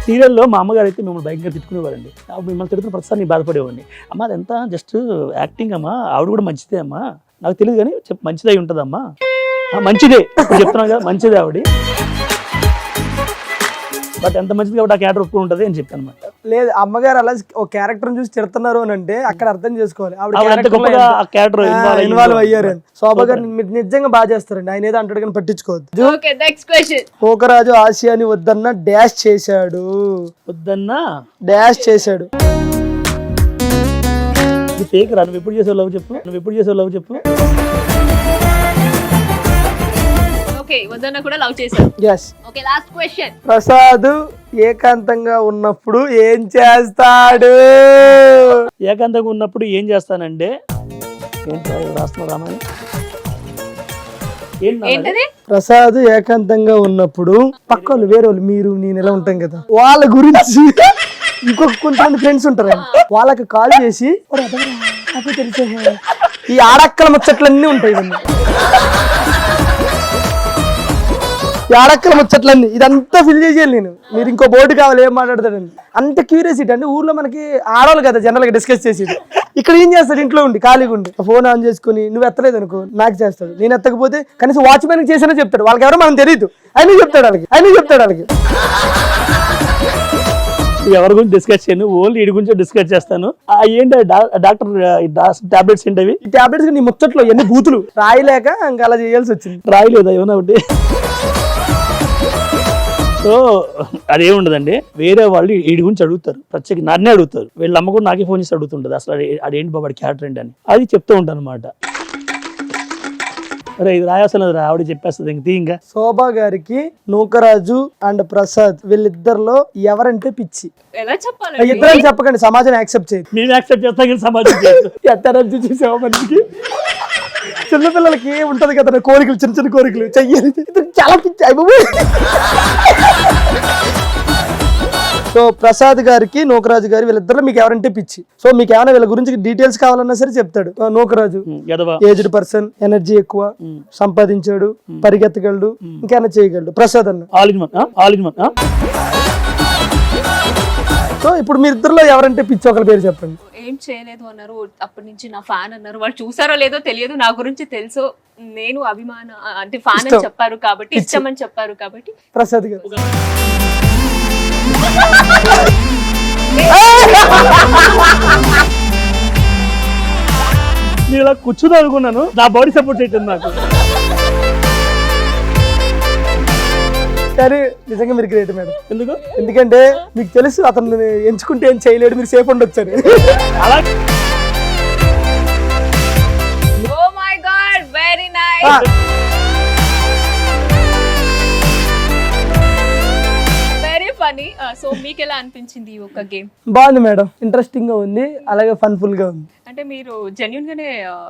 సీరియల్లో మా అమ్మగారు అయితే మిమ్మల్ని భయంకరంగా తిట్టుకునేవారండి. మిమ్మల్ని తిడుతున్న ప్రతిసారి నేను బాధపడేవాడిని. అమ్మ అదంతా జస్ట్ యాక్టింగ్ అమ్మా, ఆవిడ కూడా మంచిదే అమ్మా, నాకు తెలియదు కానీ మంచిదై ఉంటుందమ్మా. మంచిదే చెప్తున్నాను కదా, మంచిదే ఆవిడ. బట్ ఎంత మంచిది కాబట్టి ఆ క్యారెక్టర్ ఒప్పుకుని ఉంటుంది అని చెప్పాను అనమాట. లేదు అమ్మగారు అలా ఒక క్యారెక్టర్ చూసి తిడుతున్నారు అని అంటే అక్కడ అర్థం చేసుకోవాలి ఇన్వాల్వ్ అయ్యారు అని. శోభా గారు మీరు నిజంగా బాగా చేస్తారండి. ఆయన ఏదో అంటాడు కానీ పట్టించుకోవద్దు. Okay next question. పోకరాజు ఆసియాని వద్దన్న డాష్ చేశాడు. వద్దన్నా డాష్ చేశాడు. ఫేక్ రా. నువ్వు ఎప్పుడు చేసావు లవ్ చెప్పు. ఓకే వద్దన్న కూడా లవ్ చేశారు. yes. Okay last question. Prasad ఏకాంతంగా ఉన్నప్పుడు ఏం చేస్తాడు? ఏకాంతంగా ఉన్నప్పుడు ఏం చేస్తానంటే రాస్తున్నాను. ఏంటది? ప్రసాద్ ఏకాంతంగా ఉన్నప్పుడు పక్కలు వేరే వాళ్ళు మీరు నేను ఎలా ఉంటాం కదా, వాళ్ళ గురించి ఇంకొక కొంతమంది ఫ్రెండ్స్ ఉంటారు, వాళ్ళకి కాల్ చేసి నాకు తెలిసే ఈ ఆడక్కల ముచ్చట్లన్నీ ఉంటాయి. ఈ ఆడక్కల ముచ్చట్లన్నీ ఇదంతా ఫిల్ చేసేయాలి నేను. మీరు ఇంకో బోర్డు కావాలి ఏం మాట్లాడతాడని అంత క్యూరియాసిటీ. అంటే ఊర్లో మనకి ఆడవాళ్ళు కదా జనరల్ గా డిస్కస్ చేసేది. ఇక్కడ ఏం చేస్తాడు, ఇంట్లో ఉండి ఖాళీగా ఉండి ఫోన్ ఆన్ చేసుకుని నువ్వు ఎత్తలేదు అనుకో నాకు చేస్తాడు, నేను ఎత్తకపోతే కనీసం వాచ్మెన్ చేసినా చెప్తాడు. వాళ్ళకి ఎవరో మనం తెలియదు, అయినా చెప్తాడు వాళ్ళకి. ఎవరి గురించి డిస్కస్ చేయను, ఓన్లీ వీడి గురించి డిస్కస్ చేస్తాను. ఏంటి డాక్టర్ టాబ్లెట్స్ ఏంటవి? ఈ టాబ్లెట్స్ నీ ముచ్చట్లో ఎన్ని బూతులు రాయలేక ఇంకా అలా చేయాల్సి వచ్చింది. రాయలేదా ఏమన్నా ఒకటి? సో అదేముండదండి, వేరే వాళ్ళు వీడి గురించి అడుగుతారు, ప్రత్యేక నన్నే అడుగుతారు. వీళ్ళ అమ్మ కూడా నాకే ఫోన్ చేసి అడుగుతుంటది అసలు అదేంటి బాబు క్యారెక్టర్ ఏంటి అని. అది చెప్తూ ఉంటాను అనమాట. అరే ఇది రాయాల్సిన ఆవిడ చెప్పేస్తుంది ఇంక ఇంకా. శోభా గారికి నూకరాజు అండ్ ప్రసాద్ వీళ్ళిద్దరిలో ఎవరంటే పిచ్చి? ఎలా చెప్పాలి? ఇద్దరని చెప్పకండి, సమాజం యాక్సెప్ట్ చేయదు. మేము యాక్సెప్ట్ చేస్తాం కానీ సమాజం చేయదు. ఎత్తరంజు చూసావా మనకి చిన్నపిల్లలకి ఉంటది కదా కోరికలు, చిన్న చిన్న కోరికలు చెయ్యాలి, చాలా పిచ్చి అయిపోయి. సో ప్రసాద్ గారికి నూకరాజు గారి వీళ్ళిద్దరు మీకు ఎవరంటే పిచ్చి. సో మీకు ఏమైనా వీళ్ళ గురించి డీటెయిల్స్ కావాలన్నా సరే చెప్తాడు. నూకరాజు ఏజ్డ్ పర్సన్, ఎనర్జీ ఎక్కువ, సంపాదించాడు, పరిగెత్తగలడు, ఇంకేమైనా చేయగలడు. ప్రసాద్ అన్న ఆల్ ఇన్ వన్. సో ఇప్పుడు మీ ఇద్దరులో ఎవరంటే పిచ్చి ఒకరి పేరు చెప్పండి. ఏం చేయలేదు అన్నారు, అప్పటి నుంచి నా ఫ్యాన్ అన్నారు. వాళ్ళు చూసారో లేదో తెలియదు, నా గురించి తెలుసు, నేను అభిమాన అంటే ఫ్యాన్ అని చెప్పారు కాబట్టి, ఇష్టం అని చెప్పారు కాబట్టి ప్రసాద్ గారు. నేను ఇలా కూర్చుంది అనుకున్నాను, నా బాడీ సపోర్ట్ చేయటం నాకు. కానీ నిజంగా మీరు గ్రేట్ మేడం. ఎందుకు? ఎందుకంటే మీకు తెలుసు అతను ఎంచుకుంటే ఏం చేయలేడు, మీరు సేఫ్ ఉండొచ్చని. అలా oh my god very nice. Funny. So మీకు ఎలా అనిపించింది ఈ ఒక గేమ్? బాగుంది మేడం, ఇంట్రెస్టింగ్ గా ఉంది, అలాగే ఫన్ఫుల్ గా ఉంది. అంటే మీరు జెన్యూన్ గానే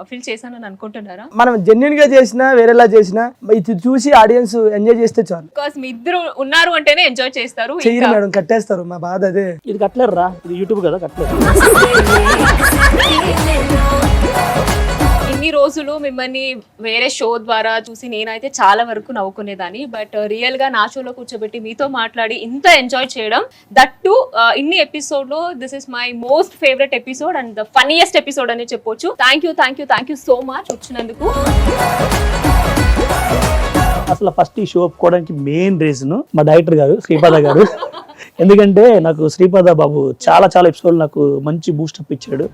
ఫీల్ చేశానని అనుకుంటున్నారా? మనం జెన్యూన్ గా చేసినా వేరేలా చేసినా ఇది చూసి ఆడియన్స్ ఎంజాయ్ చేస్తే చాలు. బికాస్ మీ ఇద్దరు ఉన్నారు అంటేనే ఎంజాయ్ చేస్తారు. చెయ్యరు మేడం, కట్టేస్తారు. మా బాధ అదే. ఇది కట్టలేరు రా, ఇది యూట్యూబ్ కదా, కట్టలేరు. ఇన్ని ఇన్ని రోజులు మిమ్మల్ని వేరే షో ద్వారా చూసి నేనైతే చాలా వరకు నవ్వుకునేదాన్ని, బట్ రియల్ గా నా షోలో కూర్చోబెట్టి మీతో మాట్లాడి ఇంత ఎంజాయ్ చేయడం, దట్ టు ఇన్ని ఎపిసోడ్ లో this is my most favourite episode and the funniest episode అని చెప్పొచ్చు. థ్యాంక్ యూ సో మచ్ వచ్చినందుకు. అసలు ఫస్ట్ ఈ షో ఒప్పుకోవడానికి మెయిన్ రీజన్ మా డైరెక్టర్ గారు శ్రీపాద గారు. ఎందుకంటే నాకు శ్రీపాద బాబు చాలా ఎపిసోడ్ నాకు మంచి బూస్టప్ ఇచ్చాడు.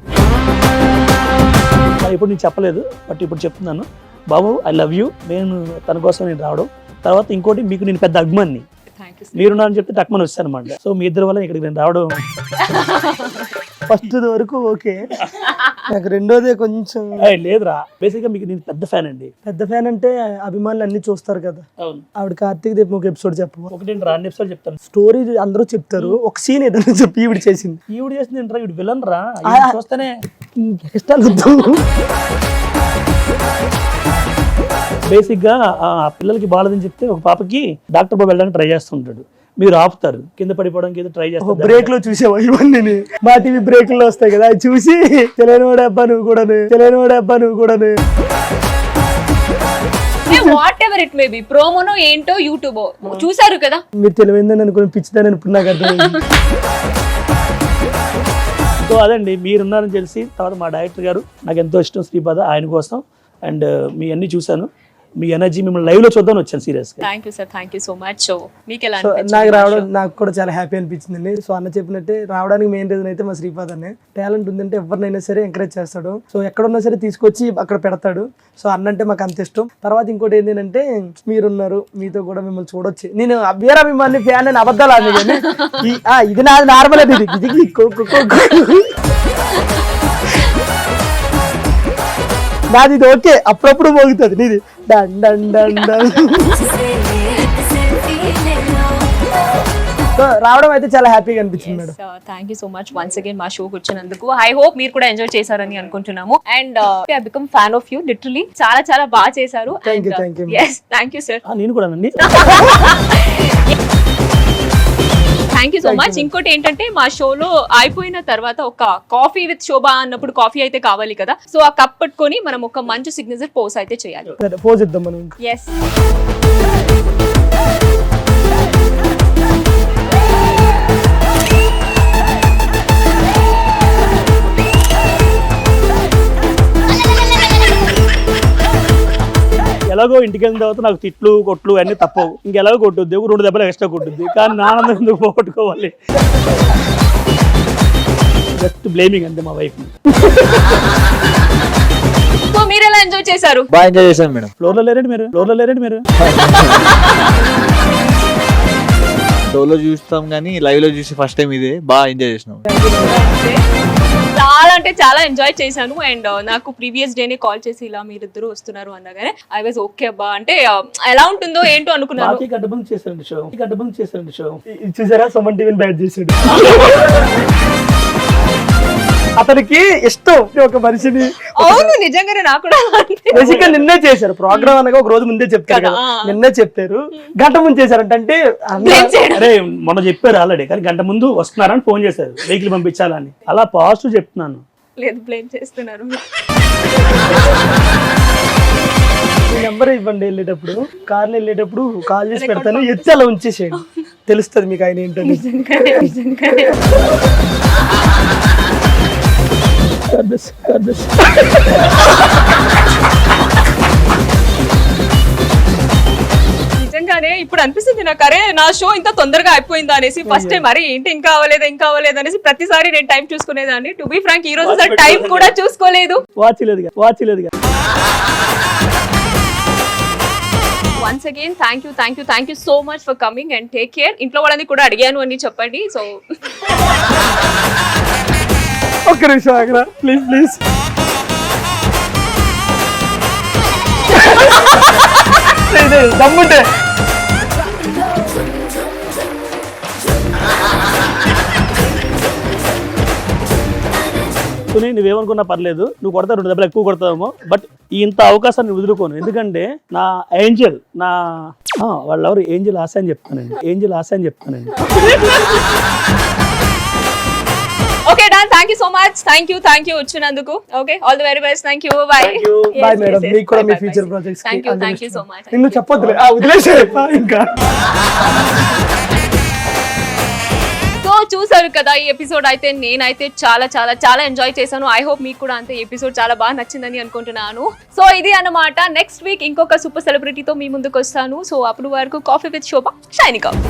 ఇప్పుడు నేను చెప్పలేదు, బట్ ఇప్పుడు చెప్తున్నాను. బాబు ఐ లవ్ యూ. నేను తన కోసం నేను రావడం, తర్వాత ఇంకోటి మీకు నేను పెద్ద అభిమాని, మీరున్నారని చెప్తే టక్మని వచ్చాను అనమాట. సో మీ ఇద్దరు వల్ల ఇక్కడికి నేను రావడం ఫస్ట్ వరకు ఓకే, నాకు రెండోదే కొంచెం లేదురా. బేసిక్ గా మీకు నేను పెద్ద ఫ్యాన్ అండి. పెద్ద ఫ్యాన్ అంటే అభిమానులు అన్ని చూస్తారు కదా. అవును. ఆవిడ కార్తీక్ దీప్ ఒక ఎపిసోడ్ చెప్పు. ఒకటి అన్ని ఎపిసోడ్ చెప్తాను. స్టోరీ అందరూ చెప్తారు, ఒక సీన్ ఏదైనా చెప్పి ఈవిడ చేసింది. ఈవిడ చేసింది ఏంట్రా, ఈవిడ విలన్ రా, చూస్తేనే కష్టాలు వద్దు. బేసిక్ గా ఆ పిల్లలకి బాగాలేదని చెప్తే ఒక పాపకి డాక్టర్ బాబు వెళ్ళడానికి ట్రై చేస్తుంటాడు, మీరు ఆపుతారు, కింద పడిపోవడానికి ఏదో ట్రై చేస్తారు. బ్రేక్ లో చూసావా ఇవన్నీ? మా టీవీ బ్రేక్ లో వస్తాయి కదా, అది చూసి తెలియనివాడే అబ్బా నువ్వు కూడా whatever it may be, ప్రోమోనో ఏంటో యూట్యూబ్ చూసారు కదా. మీరు తెలివైందని అనుకుని పిచ్చిదని ఇప్పుడు నాకు అర్థమైంది. సో అదండి, మీరున్నారని తెలిసి తర్వాత మా డైరెక్టర్ గారు నాకు ఎంతో ఇష్టం శ్రీపాద, ఆయన కోసం. అండ్ మీ అన్ని చూశాను, మీ ఎనర్జీ మిమ్మల్ని లైవ్ లో చూద్దాం వచ్చాను సీరియస్ గా. Thank you sir, thank you so much. So మీకు ఎలా నాకు రావడం నాకు కూడా చాలా హ్యాపీ అనిపించిందండి. సో అన్న చెప్పినట్టే రావడానికి మెయిన్ రీజన్ అయితే మా శ్రీపాద్ అనే. టాలెంట్ ఉందంటే ఎవరినైనా సరే ఎంకరేజ్ చేస్తాడు. సో ఎక్కడున్నా సరే తీసుకొచ్చి అక్కడ పెడతాడు. సో అన్న అంటే మాకు అంత ఇష్టం. తర్వాత ఇంకోటి ఏంటంటే మీరున్నారు, మీతో కూడా మిమ్మల్ని చూడొచ్చు. నేను వీరాభిమాని ఫ్యాన్ అని అబద్ధాలు ఆడి, కానీ ఇది నాది నార్మల్ అది. ఇది నాది ఇది ఓకే, అప్పుడప్పుడు మోగుతుంది. నీది డండ్ డండ్ డండ్ డండ్. రావడం అయితే చాలా హ్యాపీగా అనిపించింది madam. Thank you so much once again మా షోకి వచ్చినందుకు. ఐ హోప్ మీరు కూడా ఎంజాయ్ చేశారని అనుకుంటున్నాము. And I become fan of you literally. చాలా బాగా చేశారు. Thank you. Thank you sir. నేను కూడా అండి. Thank you so much. ఇంకోటి ఏంటంటే మా షోలో అయిపోయిన తర్వాత ఒక కాఫీ విత్ శోభా అన్నప్పుడు కాఫీ అయితే కావాలి కదా. సో ఆ కప్ పట్టుకొని మనం ఒక మంచి సిగ్నేచర్ పోజ్ అయితే చేయాలి. పోజ్ ఇద్దాం మనం. ఎస్. ఎలాగో ఇంటికి వెళ్ళిన తర్వాత నాకు తిట్లు కొట్లు అన్నీ తప్పవు, ఇంకెలాగో కొట్టుద్ది, 2 దెబ్బలు ఎక్స్ట్రా కొట్టుద్ది, కానీ నా ఆనందం ఎందుకు పోగొట్టుకోవాలి. జస్ట్ బ్లేమింగ్ అంతే మా వైఫ్. సో మీరు ఎలా ఎంజాయ్ చేశారు? బాగా ఎంజాయ్ చేశాను మేడం. ఫ్లోర్ లో లేరండి మీరు షోలో చూస్తాం కానీ లైవ్ లో చూసి ఫస్ట్ టైం ఇదే, బాగా ఎంజాయ్ చేసినాం. చాలా ఎంజాయ్ చేశాను. అండ్ నాకు ప్రీవియస్ డేనే కాల్ చేసి ఇలా మీరిద్దరు వస్తున్నారు అన్నగానే ఐ వాజ్ ఓకే అబ్బా, అంటే ఎలా ఉంటుందో ఏంటో అనుకున్నాను. గడ్డబంగ్ చేశారండి షో. చూసారా, సుమన్ టీవీని బ్యాట్ చేశాడు. అతనికి ఇష్టం ఒక మనిషిని. అవును, నిజంగానే నాకు కూడా బేసిక్గా నిన్నే చేశారు. ప్రోగ్రామ్ అనగా ఒక రోజు ముందే చెప్తారు కదా, నిన్నే చెప్పారు. గంట ముందు చేశారంటే అరే మొన్న చెప్పారు ఆల్రెడీ, కానీ గంట ముందు వస్తున్నారని ఫోన్ చేశారు, వెహికల్ పంపించాలని. అలా పాజిటివ్ చెప్తున్నాను. లేదు, బ్లేమ్ చేస్తున్నారు. మీ నెంబర్ ఇవ్వండి, వెళ్ళేటప్పుడు కార్లో వెళ్ళేటప్పుడు కాల్ చేసి పెడతాను, ఎత్తి అలా ఉంచేసేయండి, తెలుస్తుంది మీకు ఆయన ఏంటని. నిజంగానే ఇప్పుడు అనిపిస్తుంది నాకు, అరే నా షో ఇంత తొందరగా అయిపోయిందా అనేసి. ఫస్ట్ టైం మరి ఏంటి ఇంకా అవ్వలేదు అనేసి ప్రతిసారి నేను టైం చూసుకునేదాన్ని. టు బి ఫ్రాంక్, ఈ రోజు అసలు టైం కూడా చూసుకోలేదు. వాచ్ లేదుగా. Once again thank you so much for coming and take care. ఇంట్లో వాళ్ళని కూడా అడిగాను అని చెప్పండి. సో ఒక్క నిమిషం ఆగరా ప్లీజ్. దమ్ముంటే నువ్వేమనుకున్నా పర్లేదు, నువ్వు కొడతా 2 దెబ్బలు ఎక్కువ కొడతావేమో, బట్ ఇంత అవకాశాన్ని వదులుకోను. ఎందుకంటే నా ఏంజల్, నా వాళ్ళెవరు ఏంజల్ ఆశ అని చెప్తానండి. Okay done. Thank you so much, thank you వచ్చినందుకు. Okay, all the very best. Thank you, bye. Bye madam, మీకు కూడా మీ future projects thank you so much. నిన్ను చెప్పొద్దులే, వదిలేసే ఇంకా. సో చూసారు కదా ఈ ఎపిసోడ్ అయితే నేనైతే చాలా చాలా చాలా ఎంజాయ్ చేశాను. ఐ హోప్ మీకు కూడా అంతే ఎపిసోడ్ చాలా బాగా నచ్చిందని అనుకుంటున్నాను. సో ఇది అన్నమాట. నెక్స్ట్ వీక్ ఇంకొక సూపర్ సెలబ్రిటీతో మీ ముందుకు వస్తాను. సో అప్పుడు వరకు coffee with Shobha shining of.